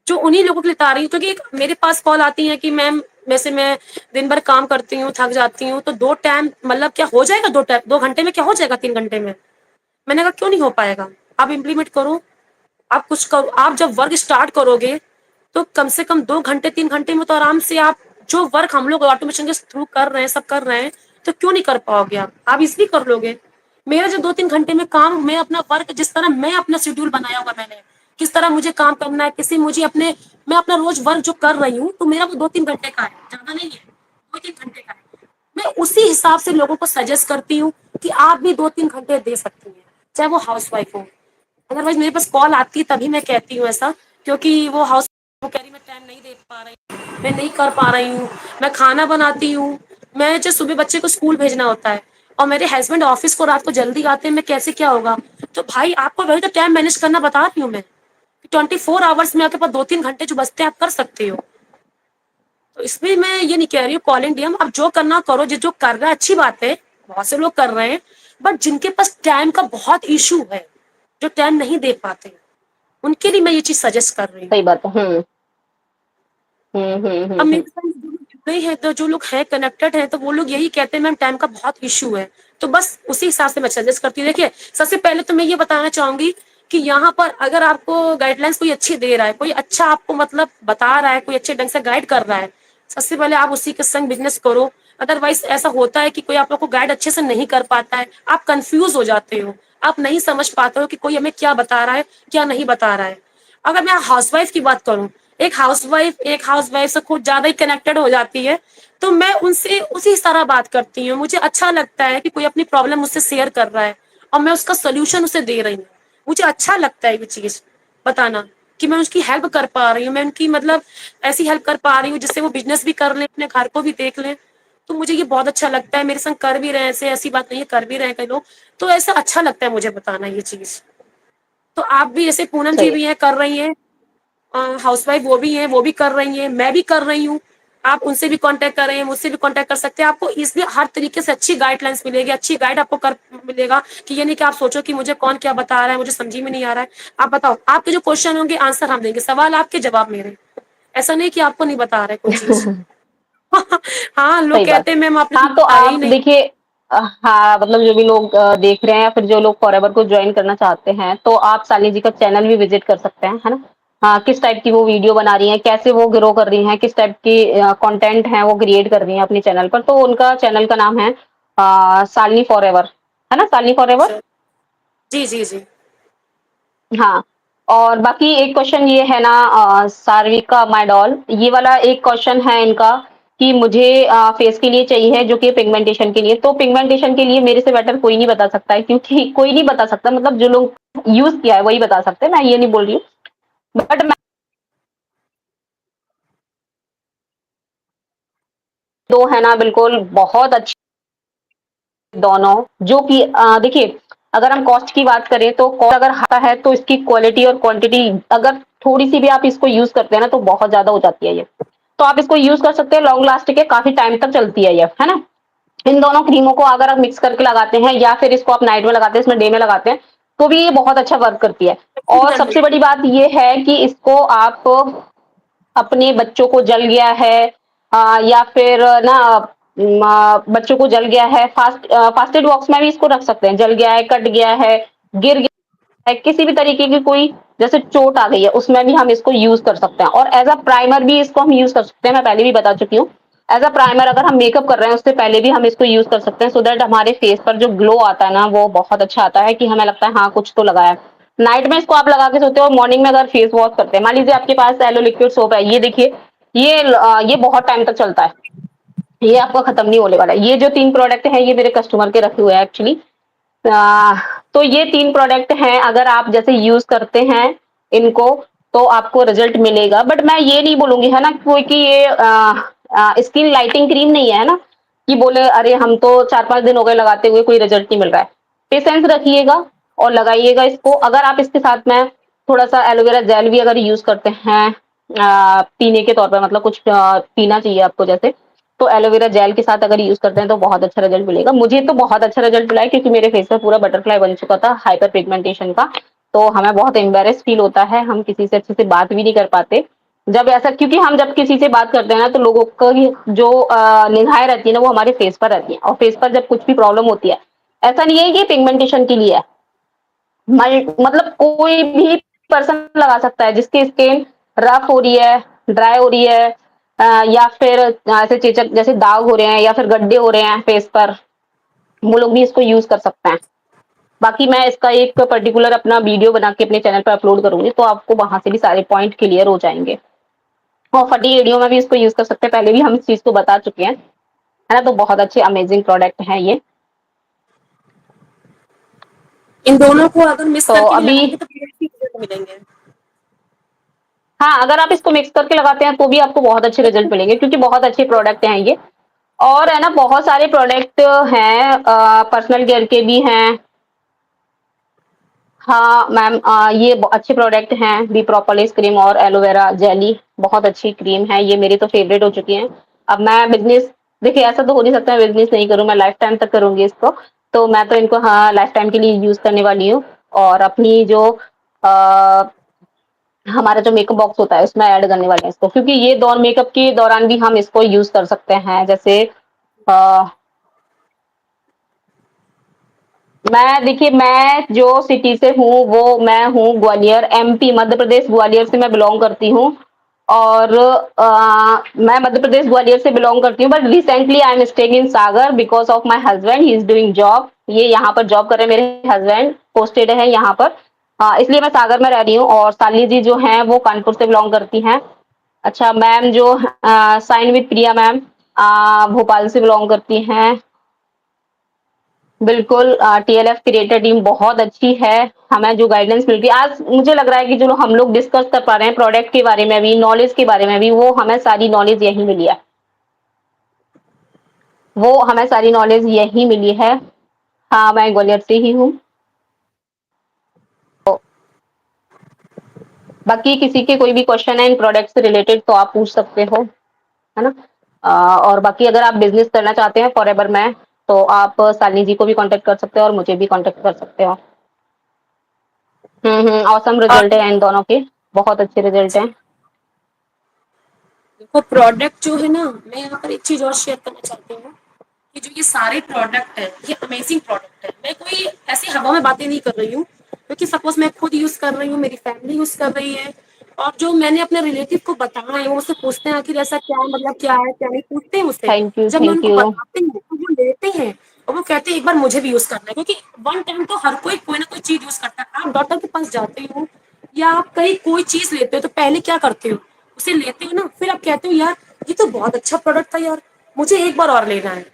जो उन्हीं लोगों के लिए बता रही हूँ। क्योंकि मेरे पास कॉल आती है कि मैम, वैसे मैं दिन भर काम करती हूँ, थक जाती हूँ, तो 2 टाइम मतलब क्या हो जाएगा, 2 टाइम 2 घंटे में क्या हो जाएगा, 3 घंटे में। मैंने कहा क्यों नहीं हो पाएगा, आप इम्प्लीमेंट करो, आप कुछ करो। आप जब वर्क स्टार्ट करोगे तो कम से कम 2 घंटे 3 घंटे में तो आराम से आप जो वर्क हम लोग ऑटोमेशन के थ्रू कर रहे हैं, सब कर रहे हैं, तो क्यों नहीं कर पाओगे आप इसलिए कर लोगे। मेरा जो 2 3 घंटे में काम, मैं अपना वर्क जिस तरह मैं अपना शेड्यूल बनाया हुआ, मैंने किस तरह मुझे काम करना है, किसी मुझे अपने, मैं अपना रोज वर्क जो कर रही हूँ तो मेरा वो 2 3 घंटे का है, ज्यादा नहीं है, 2 3 घंटे का है। मैं उसी हिसाब से लोगों को सजेस्ट करती हूँ कि आप भी 2 3 घंटे दे सकती हैं, चाहे वो हाउस वाइफ हो। अदरवाइज मेरे पास कॉल आती है तभी मैं कहती हूँ ऐसा, क्योंकि वो कह रही मैं टाइम नहीं दे पा रही, मैं नहीं कर पा रही हूँ, मैं खाना बनाती हूँ, मैं जो सुबह बच्चे को स्कूल भेजना होता है, और मेरे हस्बैंड ऑफिस को रात को जल्दी आते हैं, मैं कैसे क्या होगा। तो भाई आपको वही तो टाइम मैनेज करना बता रही हूँ मैं, 24 आवर्स में आपके पास 2 3 घंटे जो बचते हैं आप कर सकते हो। तो इसमें मैं ये नहीं कह रही हूँ कॉल इंडिया, आप जो करना करो, जो कर रहा है अच्छी बात है, बहुत से लोग कर रहे हैं, बट जिनके पास टाइम का बहुत इशू है, जो टाइम नहीं दे पाते, उनके लिए मैं ये चीज सजेस्ट कर रही हूँ। सही बात है। अब हम्म। मेरे साथ जो लोग जुड़े हैं, तो जो लोग हैं कनेक्टेड हैं, तो वो लोग यही कहते हैं मैम टाइम का बहुत इशू है, तो बस उसी हिसाब से मैं सजेस्ट करती हूँ। देखिए सबसे पहले तो मैं ये बताना चाहूंगी कि यहाँ पर अगर आपको गाइडलाइंस कोई अच्छी दे रहा है, कोई अच्छा आपको मतलब बता रहा है, कोई अच्छे ढंग से गाइड कर रहा है, सबसे पहले आप उसी के संग बिजनेस करो। अदरवाइज ऐसा होता है कि कोई आप लोग को गाइड अच्छे से नहीं कर पाता है, आप कंफ्यूज हो जाते हो, आप नहीं समझ पाते हो कि कोई हमें क्या बता रहा है, क्या नहीं बता रहा है। अगर मैं हाउसवाइफ की बात करूं, एक हाउसवाइफ से कुछ ज्यादा ही कनेक्टेड हो जाती है, तो मैं उनसे उसी तरह बात करती हूँ। मुझे अच्छा लगता है कि कोई अपनी प्रॉब्लम मुझसे शेयर कर रहा है और मैं उसका सोल्यूशन उसे दे रही हूँ। मुझे अच्छा लगता है ये चीज बताना कि मैं उसकी हेल्प कर पा रही हूँ, मैं उनकी मतलब ऐसी हेल्प कर पा रही हूँ जिससे वो बिजनेस भी कर लें, अपने घर को भी देख लें। तो मुझे ये बहुत अच्छा लगता है। मेरे संग कर भी रहे हैं ऐसे, ऐसी बात नहीं है, कर भी रहे हैं कई लोग, तो ऐसा अच्छा लगता है मुझे बताना ये चीज़। तो आप भी जैसे पूनम जी सही है। भी हैं, कर रही हैं, हाउसवाइफ वो भी हैं, वो भी कर रही हैं, मैं भी कर रही हूँ। आप उनसे भी कॉन्टैक्ट कर रहे हैं, मुझसे भी कॉन्टैक्ट कर सकते हैं। आपको इसलिए हर तरीके से अच्छी गाइडलाइंस मिलेगी, अच्छी गाइड आपको कर मिलेगा कि ये नहीं कि आप सोचो कि मुझे कौन क्या बता रहा है, मुझे समझ में नहीं आ रहा है। आप बताओ, आपके जो क्वेश्चन होंगे आंसर हम देंगे, सवाल आपके जवाब मेरे। ऐसा नहीं कि आपको नहीं बता रहे कोई चीज़। हाँ, लोग सही बात। कहते हैं मैम आपने हाँ, कुछ तो बताया ही आप नहीं। देखिए हाँ, मतलब जो भी लोग देख रहे हैं या फिर जो लोग फॉरएवर को जॉइन करना चाहते हैं, तो आप शालिनी जी का चैनल भी विजिट कर सकते हैं, है ना? हाँ, किस टाइप की वो वीडियो बना रही हैं, कैसे वो ग्रो कर रही हैं, किस टाइप की कंटेंट है वो क्रिएट कर रही हैं अपने चैनल पर। तो उनका चैनल का नाम है शालिनी फॉरएवर, है ना? शालिनी फॉरएवर। अच्छा। जी, जी, जी। हाँ, और बाकी एक क्वेश्चन ये है ना सार्विका माय डॉल, ये वाला एक क्वेश्चन है इनका कि मुझे फेस के लिए चाहिए जो कि पिगमेंटेशन के लिए। तो पिगमेंटेशन के लिए मेरे से बेटर कोई नहीं बता सकता है, क्योंकि कोई नहीं बता सकता, मतलब जो लोग यूज़ किया है वही बता सकते हैं, मैं ये नहीं बोल रही हूँ। बट मैं 2 है ना बिल्कुल बहुत अच्छी दोनों, जो कि देखिए अगर हम कॉस्ट की बात करें तो कॉस्ट अगर आता है तो इसकी क्वालिटी और क्वांटिटी अगर थोड़ी-सी भी आप इसको यूज़ करते हैं ना तो बहुत ज़्यादा हो जाती है ये। तो आप इसको यूज़ कर सकते हैं, लॉन्ग लास्टिंग है, काफ़ी टाइम तक चलती है ना? इन दोनों क्रीमों को अगर आप मिक्स करके लगाते हैं या फिर इसको आप नाइट में लगाते हैं, इसमें डे में लगाते हैं, तो भी ये बहुत अच्छा वर्क करती है। और रिजल्ट सबसे मिलता बड़ी बात ये है कि इसको आप अपने बच्चों को जल गया है या फिर ना बच्चों को जल गया है, फास्टेड बॉक्स में भी इसको रख सकते हैं, जल गया है, कट गया है, गिर गया है, किसी भी तरीके की कोई जैसे चोट आ गई है उसमें भी हम इसको यूज कर सकते हैं। और एज अ प्राइमर भी इसको हम यूज कर सकते हैं, मैं पहले भी बता चुकी हूँ। एज अ प्राइमर अगर हम मेकअप कर रहे हैं उससे पहले भी हम इसको यूज कर सकते हैं, सो दैट हमारे फेस पर जो ग्लो आता है ना वो बहुत अच्छा आता है, कि हमें लगता है हाँ कुछ तो लगाया है। नाइट में इसको आप लगा के सोते हो और मॉर्निंग में अगर फेस वॉश करते हैं, मान लीजिए आपके पास एलो लिक्विड सोप है, ये देखिए ये बहुत टाइम तक चलता है, ये आपका खत्म नहीं होने वाला है। ये जो 3 प्रोडक्ट हैं ये मेरे कस्टमर के रखे हुए हैं एक्चुअली। आ, तो ये 3 प्रोडक्ट हैं, अगर आप जैसे यूज करते हैं इनको तो आपको रिजल्ट मिलेगा। बट मैं ये नहीं बोलूंगी है ना कोई कि ये स्किन लाइटिंग क्रीम नहीं है ना, कि बोले अरे हम तो 4-5 दिन हो गए लगाते हुए कोई रिजल्ट नहीं मिल रहा है। पेशेंस रखिएगा और लगाइएगा इसको। अगर आप इसके साथ में थोड़ा सा एलोवेरा जेल भी अगर यूज करते हैं पीने के तौर पर, मतलब कुछ पीना चाहिए आपको जैसे, तो एलोवेरा जेल के साथ अगर यूज करते हैं तो बहुत अच्छा रिजल्ट मिलेगा। मुझे तो बहुत अच्छा रिजल्ट मिला है, क्योंकि मेरे फेस पर पूरा बटरफ्लाई बन चुका था हाइपर पिगमेंटेशन का। तो हमें बहुत एम्बेरस फील होता है, हम किसी से अच्छे से बात भी नहीं कर पाते जब ऐसा, क्योंकि हम जब किसी से बात करते हैं ना तो लोगों की जो निगाहें रहती है ना वो हमारे फेस पर रहती है, और फेस पर जब कुछ भी प्रॉब्लम होती है, ऐसा नहीं है कि पिगमेंटेशन के लिए है, मतलब कोई भी पर्सन लगा सकता है जिसकी स्किन रफ हो रही है, ड्राई हो रही है, या फिर ऐसे चेचक जैसे दाग हो रहे हैं या फिर गड्ढे हो रहे हैं फेस पर, वो लोग भी इसको यूज कर सकते हैं। बाकी मैं इसका एक पर्टिकुलर अपना वीडियो बना के अपने चैनल पर अपलोड करूंगी, तो आपको वहां से भी सारे पॉइंट क्लियर हो जाएंगे। और फटी एड़ियों में भी इसको यूज कर सकते हैं, पहले भी हम इस चीज को बता चुके हैं, है ना? तो बहुत अच्छे अमेजिंग प्रोडक्ट है ये। इन दोनों को अगर मिक्स तो करके भी अभी लगाएंगे तो भी रिजल्ट मिलेंगे। हाँ, अगर आप इसको मिक्स करके लगाते हैं तो भी आपको बहुत अच्छे रिजल्ट मिलेंगे, क्योंकि बहुत अच्छे प्रोडक्ट हैं ये। और है ना बहुत सारे प्रोडक्ट हैं, पर्सनल केयर के भी हैं। हाँ मैम, ये अच्छे प्रोडक्ट हैं, बी प्रोपोलिस क्रीम और एलोवेरा जेली, बहुत अच्छी क्रीम है ये, मेरी तो फेवरेट हो चुकी है। अब मैं बिजनेस, देखिए ऐसा तो हो नहीं सकता मैं बिजनेस नहीं करूँ, मैं लाइफ टाइम तक करूंगी इसको। तो मैं तो इनको हाँ लाइफ टाइम के लिए यूज करने वाली हूँ। और अपनी जो आ, हमारा जो मेकअप बॉक्स होता है उसमें ऐड करने वाले हैं इसको, क्योंकि ये दौर मेकअप के दौरान भी हम इसको यूज कर सकते हैं। जैसे आ, मैं देखिए मैं जो सिटी से हूँ वो मैं हूँ ग्वालियर, एमपी, मध्य प्रदेश, ग्वालियर से मैं बिलोंग करती हूँ। और मैं मध्य प्रदेश ग्वालियर से बिलोंग करती हूँ, but recently I am staying in Sagar because of my husband, he is doing job. ये यहाँ पर जॉब कर रहे हैं, मेरे हस्बैंड पोस्टेड है यहाँ पर, इसलिए मैं सागर में रह रही हूँ। और शालिनी जी जो हैं वो कानपुर से बिलोंग करती हैं। अच्छा मैम जो sign with Priya ma'am Bhopal से बिलोंग करती हैं। बिल्कुल, टीएलएफ क्रिएटर टीम बहुत अच्छी है, हमें जो गाइडेंस मिल रही है आज मुझे लग रहा है कि जो हम लोग डिस्कस कर पा रहे हैं प्रोडक्ट के बारे में भी, नॉलेज के बारे में भी, वो हमें सारी नॉलेज यही मिली है। वो हमें सारी नॉलेज यही मिली है। हाँ, मैं ग्वालियर से ही हूँ। तो बाकी किसी के कोई भी क्वेश्चन है इन प्रोडक्ट से रिलेटेड तो आप पूछ सकते हो, है ना? और बाकी अगर आप बिजनेस करना चाहते हैं फॉरएवर में, तो आप शालिनी जी को भी कांटेक्ट कर सकते हो और मुझे भी कांटेक्ट कर सकते हो। ऑसम और रिजल्ट है इन दोनों के, बहुत अच्छे रिजल्ट हैं। देखो प्रोडक्ट जो है ना, मैं यहाँ पर एक चीज और शेयर करना चाहती हूँ कि जो ये सारे प्रोडक्ट है ये अमेजिंग प्रोडक्ट है। मैं कोई ऐसी हवा में बातें नहीं कर रही हूँ, क्योंकि सपोज मैं खुद यूज कर रही हूँ, मेरी फैमिली यूज कर रही है, और जो मैंने अपने रिलेटिव को बताया है वो मुझसे पूछते हैं आखिर ऐसा क्या है, मतलब क्या है क्या नहीं, पूछते हैं मुझसे। थैंक यू, जब मैं थैंक उनको यू। बताती हूँ तो वो लेते हैं और वो कहते हैं एक बार मुझे भी यूज करना है, क्योंकि वन टाइम तो हर कोई ना कोई चीज यूज करता है। आप डॉक्टर के पास जाते हो या आप कहीं कोई चीज लेते हो तो पहले क्या करते हो, उसे लेते हो ना, फिर आप कहते हो यार ये तो बहुत अच्छा प्रोडक्ट था यार, मुझे एक बार और लेना है।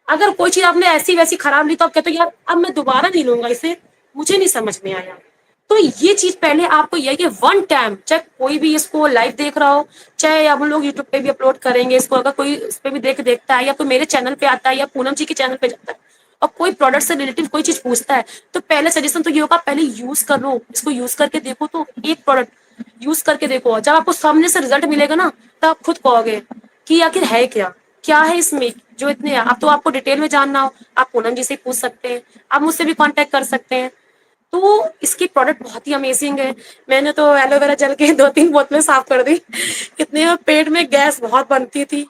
अगर कोई चीज आपने ऐसी वैसी खराब ली तो आप कहते हो यार अब मैं दोबारा नहीं लूंगा इसे, मुझे नहीं समझ में आया। तो ये चीज पहले आपको यही कि वन टाइम, चाहे कोई भी इसको लाइव देख रहा हो, चाहे अब हम लोग यूट्यूब पे भी अपलोड करेंगे इसको, अगर कोई इस पे भी देखता है या तो मेरे चैनल पे आता है या पूनम जी के चैनल पे जाता है और कोई प्रोडक्ट से रिलेटेड कोई चीज पूछता है, तो पहले सजेशन तो ये होगा पहले यूज कर लो इसको, यूज करके देखो। तो एक प्रोडक्ट यूज करके देखो, जब आपको सामने से रिजल्ट मिलेगा ना तब आप खुद कहोगे कि आखिर है क्या, क्या है इसमें जो इतने। अब तो आपको डिटेल में जानना हो आप पूनम जी से पूछ सकते हैं, आप मुझसे भी कांटेक्ट कर सकते हैं। तो इसकी प्रोडक्ट बहुत ही अमेजिंग है। मैंने तो एलोवेरा जेल के 2-3 बोतलें साफ कर दी। इतने पेट में गैस बहुत बनती थी,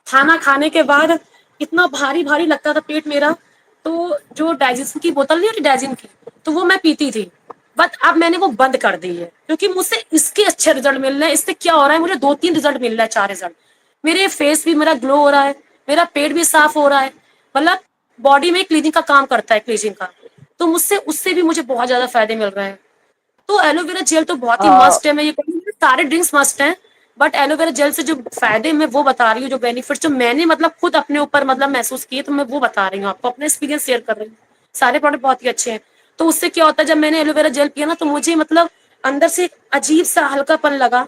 खाना खाने के बाद इतना भारी भारी लगता था पेट मेरा। तो जो डाइजेशन की बोतल नहीं होती डाइजिन की, तो वो मैं पीती थी, बट अब मैंने वो बंद कर दी है, क्योंकि मुझसे इसके अच्छे रिजल्ट मिल रहे हैं। इससे क्या हो रहा है, मुझे 2-3 रिजल्ट मिल रहा है, 4 रिजल्ट। मेरे फेस भी मेरा ग्लो हो रहा है, मेरा पेट भी साफ हो रहा है, मतलब बॉडी में क्लीनिंग का काम करता है, क्लीजिंग का। तो मुझसे उससे भी मुझे बहुत ज्यादा फायदे मिल रहे हैं। तो एलोवेरा जेल तो बहुत ही अ, मस्ट है, मैं ये कहूँगी सारे ड्रिंक्स मस्ट हैं, बट एलोवेरा जेल से जो फायदे मैं वो बता रही हूँ, जो बेनिफिट्स जो मैंने मतलब खुद अपने ऊपर मतलब महसूस किए, तो मैं वो बता रही हूँ आपको, अपना एक्सपीरियंस शेयर कर रही हूँ। सारे प्रोडक्ट बहुत ही अच्छे हैं। तो उससे क्या होता है, जब मैंने एलोवेरा जेल पिया ना तो मुझे मतलब अंदर से एक अजीब सा हल्कापन लगा।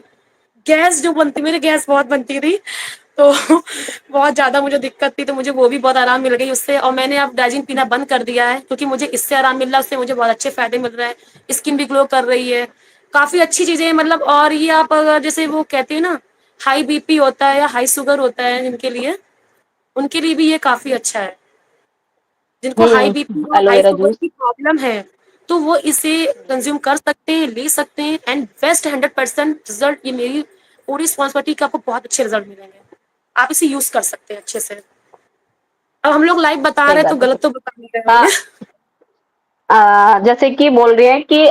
गैस जो बनती, मेरे गैस बहुत बनती थी, तो बहुत ज्यादा मुझे दिक्कत थी, तो मुझे वो भी बहुत आराम मिल गई उससे। और मैंने अब डाइजिन पीना बंद कर दिया है, क्योंकि मुझे इससे आराम मिल रहा है, उससे मुझे बहुत अच्छे फायदे मिल रहे हैं। स्किन भी ग्लो कर रही है, काफी अच्छी चीजें हैं मतलब। और ये आप अगर जैसे वो कहते हैं ना हाई बीपी होता है या हाई शुगर होता है जिनके लिए, उनके लिए भी ये काफी अच्छा है। जिनको हाई बीपी और हाई एलोवेरा शुगर जूस। की प्रॉब्लम है तो वो इसे कंज्यूम कर सकते हैं, ले सकते हैं, एंड बेस्ट 100% रिजल्ट, ये मेरी पूरी रिस्पॉन्सिबिलिटी कि आपको बहुत अच्छे रिजल्ट मिलेंगे। आप इसे यूज कर सकते हैं अच्छे से। अब हम लोग लाइव बता सही रहे हैं तो बात है। गलत तो बता नहीं रहे होंगे। जैसे कि बोल रहे हैं कि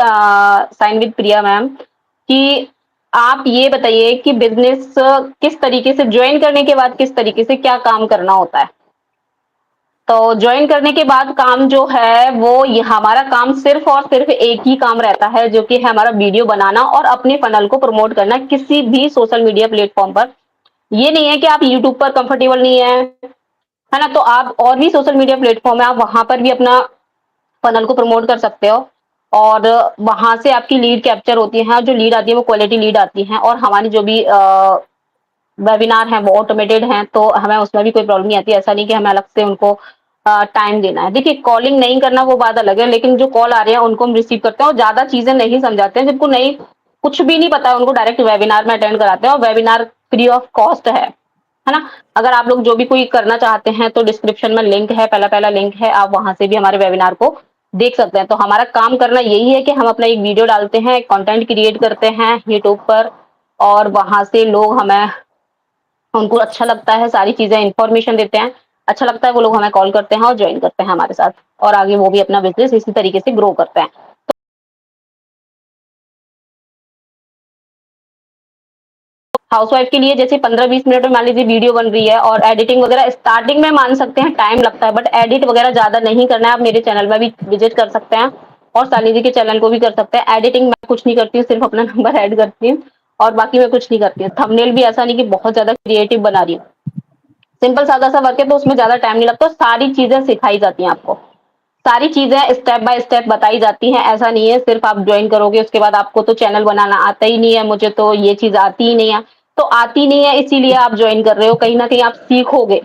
साइन विद प्रिया मैम, कि आप ये बताइए कि बिजनेस किस तरीके से ज्वाइन करने के बाद किस तरीके से क्या काम करना होता है। तो ज्वाइन करने के बाद काम जो है वो ये हमारा काम सिर्फ और सिर्फ एक ही काम रहता है, जो कि है हमारा वीडियो बनाना और अपने फनल को प्रमोट करना किसी भी सोशल मीडिया प्लेटफॉर्म पर। ये नहीं है कि आप यूट्यूब पर कंफर्टेबल नहीं है ना, तो आप और भी सोशल मीडिया प्लेटफॉर्म है, आप वहां पर भी अपना फनल को प्रमोट कर सकते हो। और वहां से आपकी लीड कैप्चर होती है, जो लीड आती है वो क्वालिटी लीड आती है, और हमारी जो भी वेबिनार हैं वो ऑटोमेटेड हैं, तो हमें उसमें भी कोई प्रॉब्लम नहीं आती। ऐसा नहीं कि हमें अलग से उनको टाइम देना है। देखिए, कॉलिंग नहीं करना वो बात अलग है, लेकिन जो कॉल आ रहे हैं उनको हम रिसीव करते हैं और ज्यादा चीजें नहीं समझाते हैं। जिनको नहीं, कुछ भी नहीं पता है, उनको डायरेक्ट वेबिनार में अटेंड कराते हैं, और वेबिनार फ्री ऑफ कॉस्ट है ना। अगर आप लोग जो भी कोई करना चाहते हैं तो डिस्क्रिप्शन में लिंक है, पहला पहला लिंक है, आप वहां से भी हमारे वेबिनार को देख सकते हैं। तो हमारा काम करना यही है कि हम अपना एक वीडियो डालते हैं, कंटेंट क्रिएट करते हैं यूट्यूब पर, और वहां से लोग हमें, उनको अच्छा लगता है, सारी चीजें इन्फॉर्मेशन देते हैं, अच्छा लगता है, वो लोग हमें कॉल करते हैं और ज्वाइन करते हैं हमारे साथ, और आगे वो भी अपना बिजनेस इसी तरीके से ग्रो करते हैं। हाउसवाइफ के लिए जैसे 15-20 मिनट में मान लीजिए वीडियो बन रही है, और एडिटिंग वगैरह स्टार्टिंग में मान सकते हैं टाइम लगता है, बट एडिट वगैरह ज्यादा नहीं करना है। आप मेरे चैनल में भी विजिट कर सकते हैं और शालिनी जी के चैनल को भी कर सकते हैं। एडिटिंग मैं कुछ नहीं करती हूँ, सिर्फ अपना नंबर ऐड करती हूँ, और बाकी मैं कुछ नहीं करती हूँ। थंबनेल भी ऐसा नहीं कि बहुत ज्यादा क्रिएटिव बना रही हूँ, सिंपल सादा सा वर्क है, तो उसमें ज्यादा टाइम नहीं लगता। सारी चीजें सिखाई जाती हैं आपको, सारी चीजें स्टेप बाय स्टेप बताई जाती हैं। ऐसा नहीं है सिर्फ आप ज्वाइन करोगे उसके बाद आपको तो चैनल बनाना आता ही नहीं है, मुझे तो ये चीज आती ही नहीं है, तो आती नहीं है इसीलिए आप ज्वाइन कर रहे हो, कहीं ना कहीं आप सीखोगे,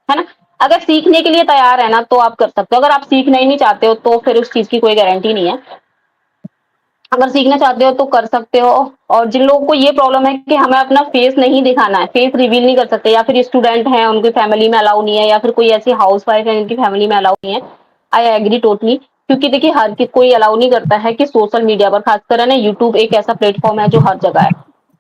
है ना। अगर सीखने के लिए तैयार है ना तो आप कर सकते हो, अगर आप सीखना ही नहीं चाहते हो तो फिर उस चीज़ की कोई गारंटी नहीं है। अगर सीखना चाहते हो तो कर सकते हो। और जिन लोगों को ये प्रॉब्लम है कि हमें अपना फेस नहीं दिखाना है, फेस रिवील नहीं कर सकते, या फिर स्टूडेंट हैं उनकी फैमिली में अलाउ नहीं है, या फिर कोई ऐसी हाउसवाइफ है जिनकी फैमिली में अलाउ नहीं है, आई एग्री टोटली। क्योंकि देखिए कोई अलाउ नहीं करता है कि सोशल मीडिया पर, खासकर है ना, यूट्यूब एक ऐसा प्लेटफॉर्म है जो हर जगह है,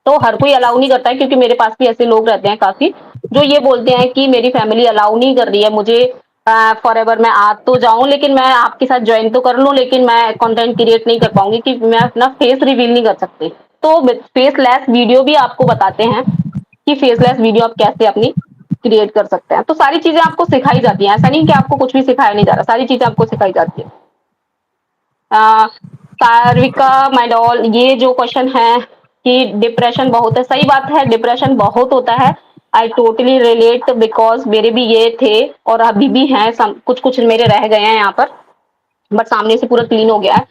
तो हर कोई अलाउ नहीं करता है। क्योंकि मेरे पास भी ऐसे लोग रहते हैं काफी, जो ये बोलते हैं कि मेरी फैमिली अलाउ नहीं कर रही है मुझे, फॉर एवर मैं आ तो जाऊं, लेकिन मैं आपके साथ ज्वाइन तो कर लूं, लेकिन मैं कंटेंट क्रिएट नहीं कर पाऊंगी कि मैं अपना फेस रिवील नहीं कर सकती। तो फेसलेस वीडियो भी आपको बताते हैं कि फेसलेस वीडियो आप कैसे अपनी क्रिएट कर सकते हैं। तो सारी चीजें आपको सिखाई जाती हैं, ऐसा नहीं कि आपको कुछ भी सिखाया नहीं जा रहा, सारी चीजें आपको सिखाई जाती है। सार्विका माइडॉल, ये जो क्वेश्चन है कि डिप्रेशन बहुत है, सही बात है, डिप्रेशन बहुत होता है। आई टोटली रिलेट, बिकॉज मेरे भी ये थे और अभी भी हैं, कुछ कुछ मेरे रह गए हैं यहाँ पर, बट सामने से पूरा क्लीन हो गया है।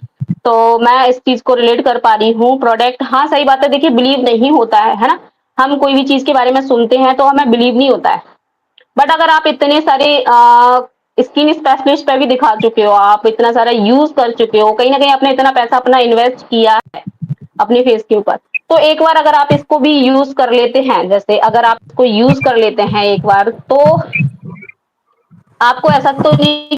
तो मैं इस चीज को रिलेट कर पा रही हूँ। प्रोडक्ट, हाँ सही बात है, देखिए बिलीव नहीं होता है ना, हम कोई भी चीज के बारे में सुनते हैं तो हमें बिलीव नहीं होता है। बट अगर आप इतने सारे स्किन स्पेशलिस्ट पे भी दिखा चुके हो, आप इतना सारा यूज कर चुके हो, कहीं ना कहीं आपने इतना पैसा अपना इन्वेस्ट किया है अपने फेस के ऊपर, तो एक बार अगर आप इसको भी यूज कर लेते हैं, जैसे अगर आप इसको यूज कर लेते हैं एक बार, तो आपको ऐसा तो नहीं,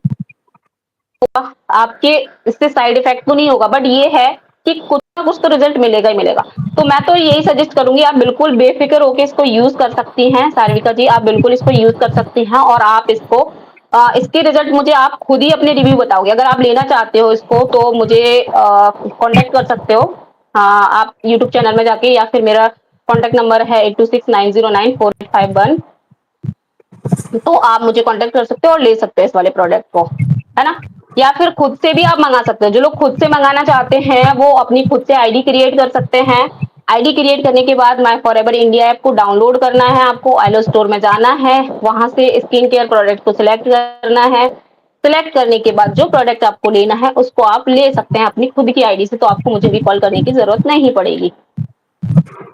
आपके इससे साइड इफेक्ट तो नहीं होगा, बट ये है कि कुछ ना कुछ तो रिजल्ट मिलेगा ही मिलेगा। तो मैं तो यही सजेस्ट करूंगी, आप बिल्कुल बेफिक्र होकर इसको यूज कर सकती हैं सार्विका जी, आप बिल्कुल इसको यूज कर सकती हैं, और आप इसको इसके रिजल्ट मुझे आप खुद ही अपने रिव्यू बताओगे। अगर आप लेना चाहते हो इसको तो मुझे कांटेक्ट कर सकते हो, आप यूट्यूब चैनल में जाके, या फिर मेरा कॉन्टेक्ट नंबर है 8269094851, तो आप मुझे कांटेक्ट कर सकते हो और ले सकते हो इस वाले प्रोडक्ट को, है ना। या फिर खुद से भी आप मंगा सकते हो, जो लोग खुद से मंगाना चाहते हैं वो अपनी खुद से आईडी क्रिएट कर सकते हैं। आईडी क्रिएट करने के बाद माय फॉरएवर इंडिया ऐप को डाउनलोड करना है, आपको एलो स्टोर में जाना है, वहां से स्किन केयर प्रोडक्ट को सिलेक्ट करना है। सिलेक्ट करने के बाद जो प्रोडक्ट आपको लेना है उसको आप ले सकते हैं अपनी खुद की आईडी से, तो आपको मुझे भी कॉल करने की जरूरत नहीं पड़ेगी।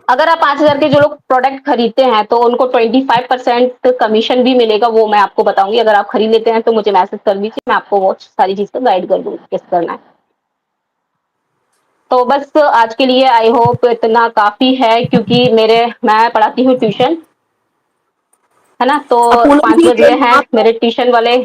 अगर आप 5,000 के जो लोग प्रोडक्ट खरीदते हैं तो उनको 25% कमीशन भी मिलेगा, वो मैं आपको बताऊंगी। अगर आप खरीद लेते हैं तो मुझे मैसेज कर दीजिए, मैं आपको वो सारी चीज का गाइड कर दूंगी कैसे करना है। तो बस आज के लिए आई होप इतना काफी है, क्योंकि मैं पढ़ाती हूँ ट्यूशन, है ना, तो पूनम 5 जी, बज गए हैं आप मेरे ट्यूशन वाले।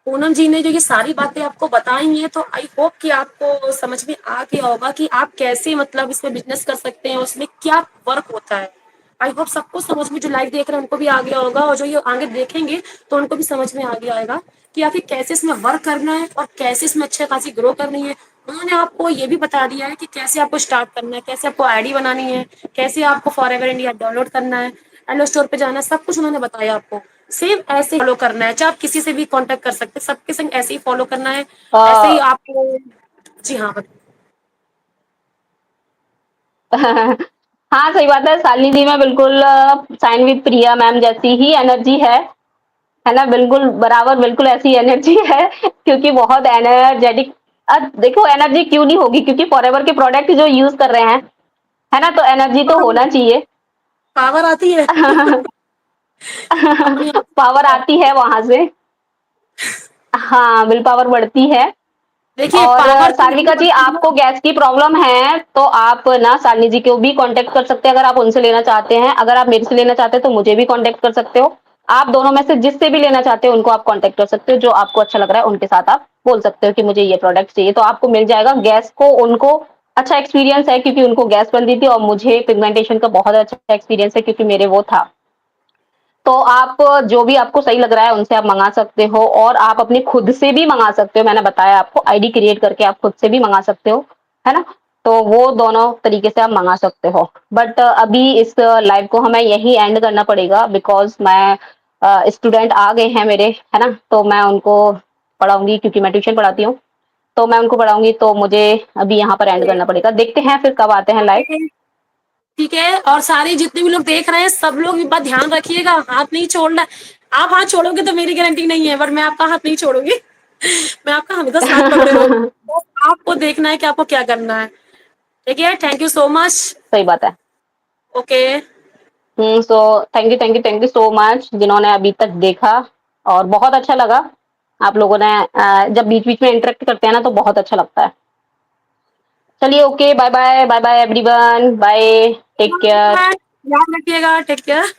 पूनम जी ने जो ये सारी बातें आपको बताई हैं, तो आई होप कि आपको समझ में आ गया होगा कि आप कैसे मतलब इसमें बिजनेस कर सकते हैं, उसमें क्या वर्क होता है। आई होप सबको समझ में, जो लाइव देख रहे हैं उनको भी आ गया होगा, और जो ये आगे देखेंगे तो उनको भी समझ में आ गया होगा कि आखिर कैसे इसमें वर्क करना है और कैसे इसमें अच्छे खासी ग्रो करनी है। उन्होंने आपको ये भी बता दिया है कि कैसे आपको स्टार्ट करना है, कैसे आपको आईडी बनानी है, कैसे आपको फॉरएवर इंडिया डाउनलोड करना है, एलो स्टोर पे जाना है, सब कुछ उन्होंने बताया आपको। सेम ऐसे फॉलो करना है, चाहे आप किसी से भी कांटेक्ट कर सकते हैं, सबके संग ऐसे ही फॉलो करना है, ऐसे ही आपको। जी हाँ, बताइए। हाँ सही बात है शालिनी जी, मैं बिल्कुल साइन विद प्रिया मैम जैसी ही एनर्जी है ना, बिल्कुल बराबर, बिल्कुल ऐसी एनर्जी है, क्योंकि बहुत एनर्जेटिक। देखो एनर्जी क्यों नहीं होगी, क्योंकि फॉरएवर के प्रोडक्ट जो यूज कर रहे हैं, है ना, तो एनर्जी तो होना चाहिए। पावर आती है अपने आप। पावर आती है वहां से, हाँ विल पावर बढ़ती है। देखिए और पावर तो नहीं सान्विका जी, बढ़ती है। आपको गैस की प्रॉब्लम है तो आप ना शालिनी जी को भी कांटेक्ट कर सकते हैं, अगर आप उनसे लेना चाहते हैं। अगर आप मेरे से लेना चाहते हैं तो मुझे भी कांटेक्ट कर सकते हो। आप दोनों में से जिससे भी लेना चाहते हो उनको आप कांटेक्ट कर सकते हो, जो आपको अच्छा लग रहा है उनके साथ आप बोल सकते हो कि मुझे ये प्रोडक्ट चाहिए, तो आपको मिल जाएगा। गैस को उनको अच्छा एक्सपीरियंस है, क्योंकि उनको गैस बनती थी, और मुझे पिगमेंटेशन का बहुत अच्छा एक्सपीरियंस है, क्योंकि मेरे वो था। तो आप जो भी आपको सही लग रहा है उनसे आप मंगा सकते हो, और आप अपनी खुद से भी मंगा सकते हो। मैंने बताया आपको, आईडी क्रिएट करके आप खुद से भी मंगा सकते हो, है ना। तो वो दोनों तरीके से आप मंगा सकते हो। बट अभी इस लाइव को हमें यही एंड करना पड़ेगा, बिकॉज मैं स्टूडेंट आ गए हैं मेरे, है ना, तो मैं उनको पढ़ाऊंगी, क्योंकि मैं ट्यूशन पढ़ाती हूँ, तो मैं उनको पढ़ाऊंगी, तो मुझे अभी यहाँ पर एंड करना पड़ेगा। देखते हैं फिर कब आते हैं लाइव। ठीक है, और सारे जितने भी लोग देख रहे हैं, सब लोग एक बात ध्यान रखिएगा, हाथ नहीं छोड़ना। आप हाथ छोड़ोगे तो मेरी गारंटी नहीं है, बट मैं आपका हाथ नहीं छोड़ूंगी मैं आपका हमेशा साथ पकड़े रहूंगी। तो आपको देखना है कि आपको क्या करना है। ठीक है, थैंक यू सो मच। सही बात है। Okay. So thank you so much जिन्होंने अभी तक देखा और बहुत अच्छा लगा आप लोगों ने जब बीच-बीच में इंटरेक्ट करते हैं ना तो बहुत अच्छा लगता है। चलिए okay bye bye everyone bye take care. ध्यान रखिएगा, टेक केयर।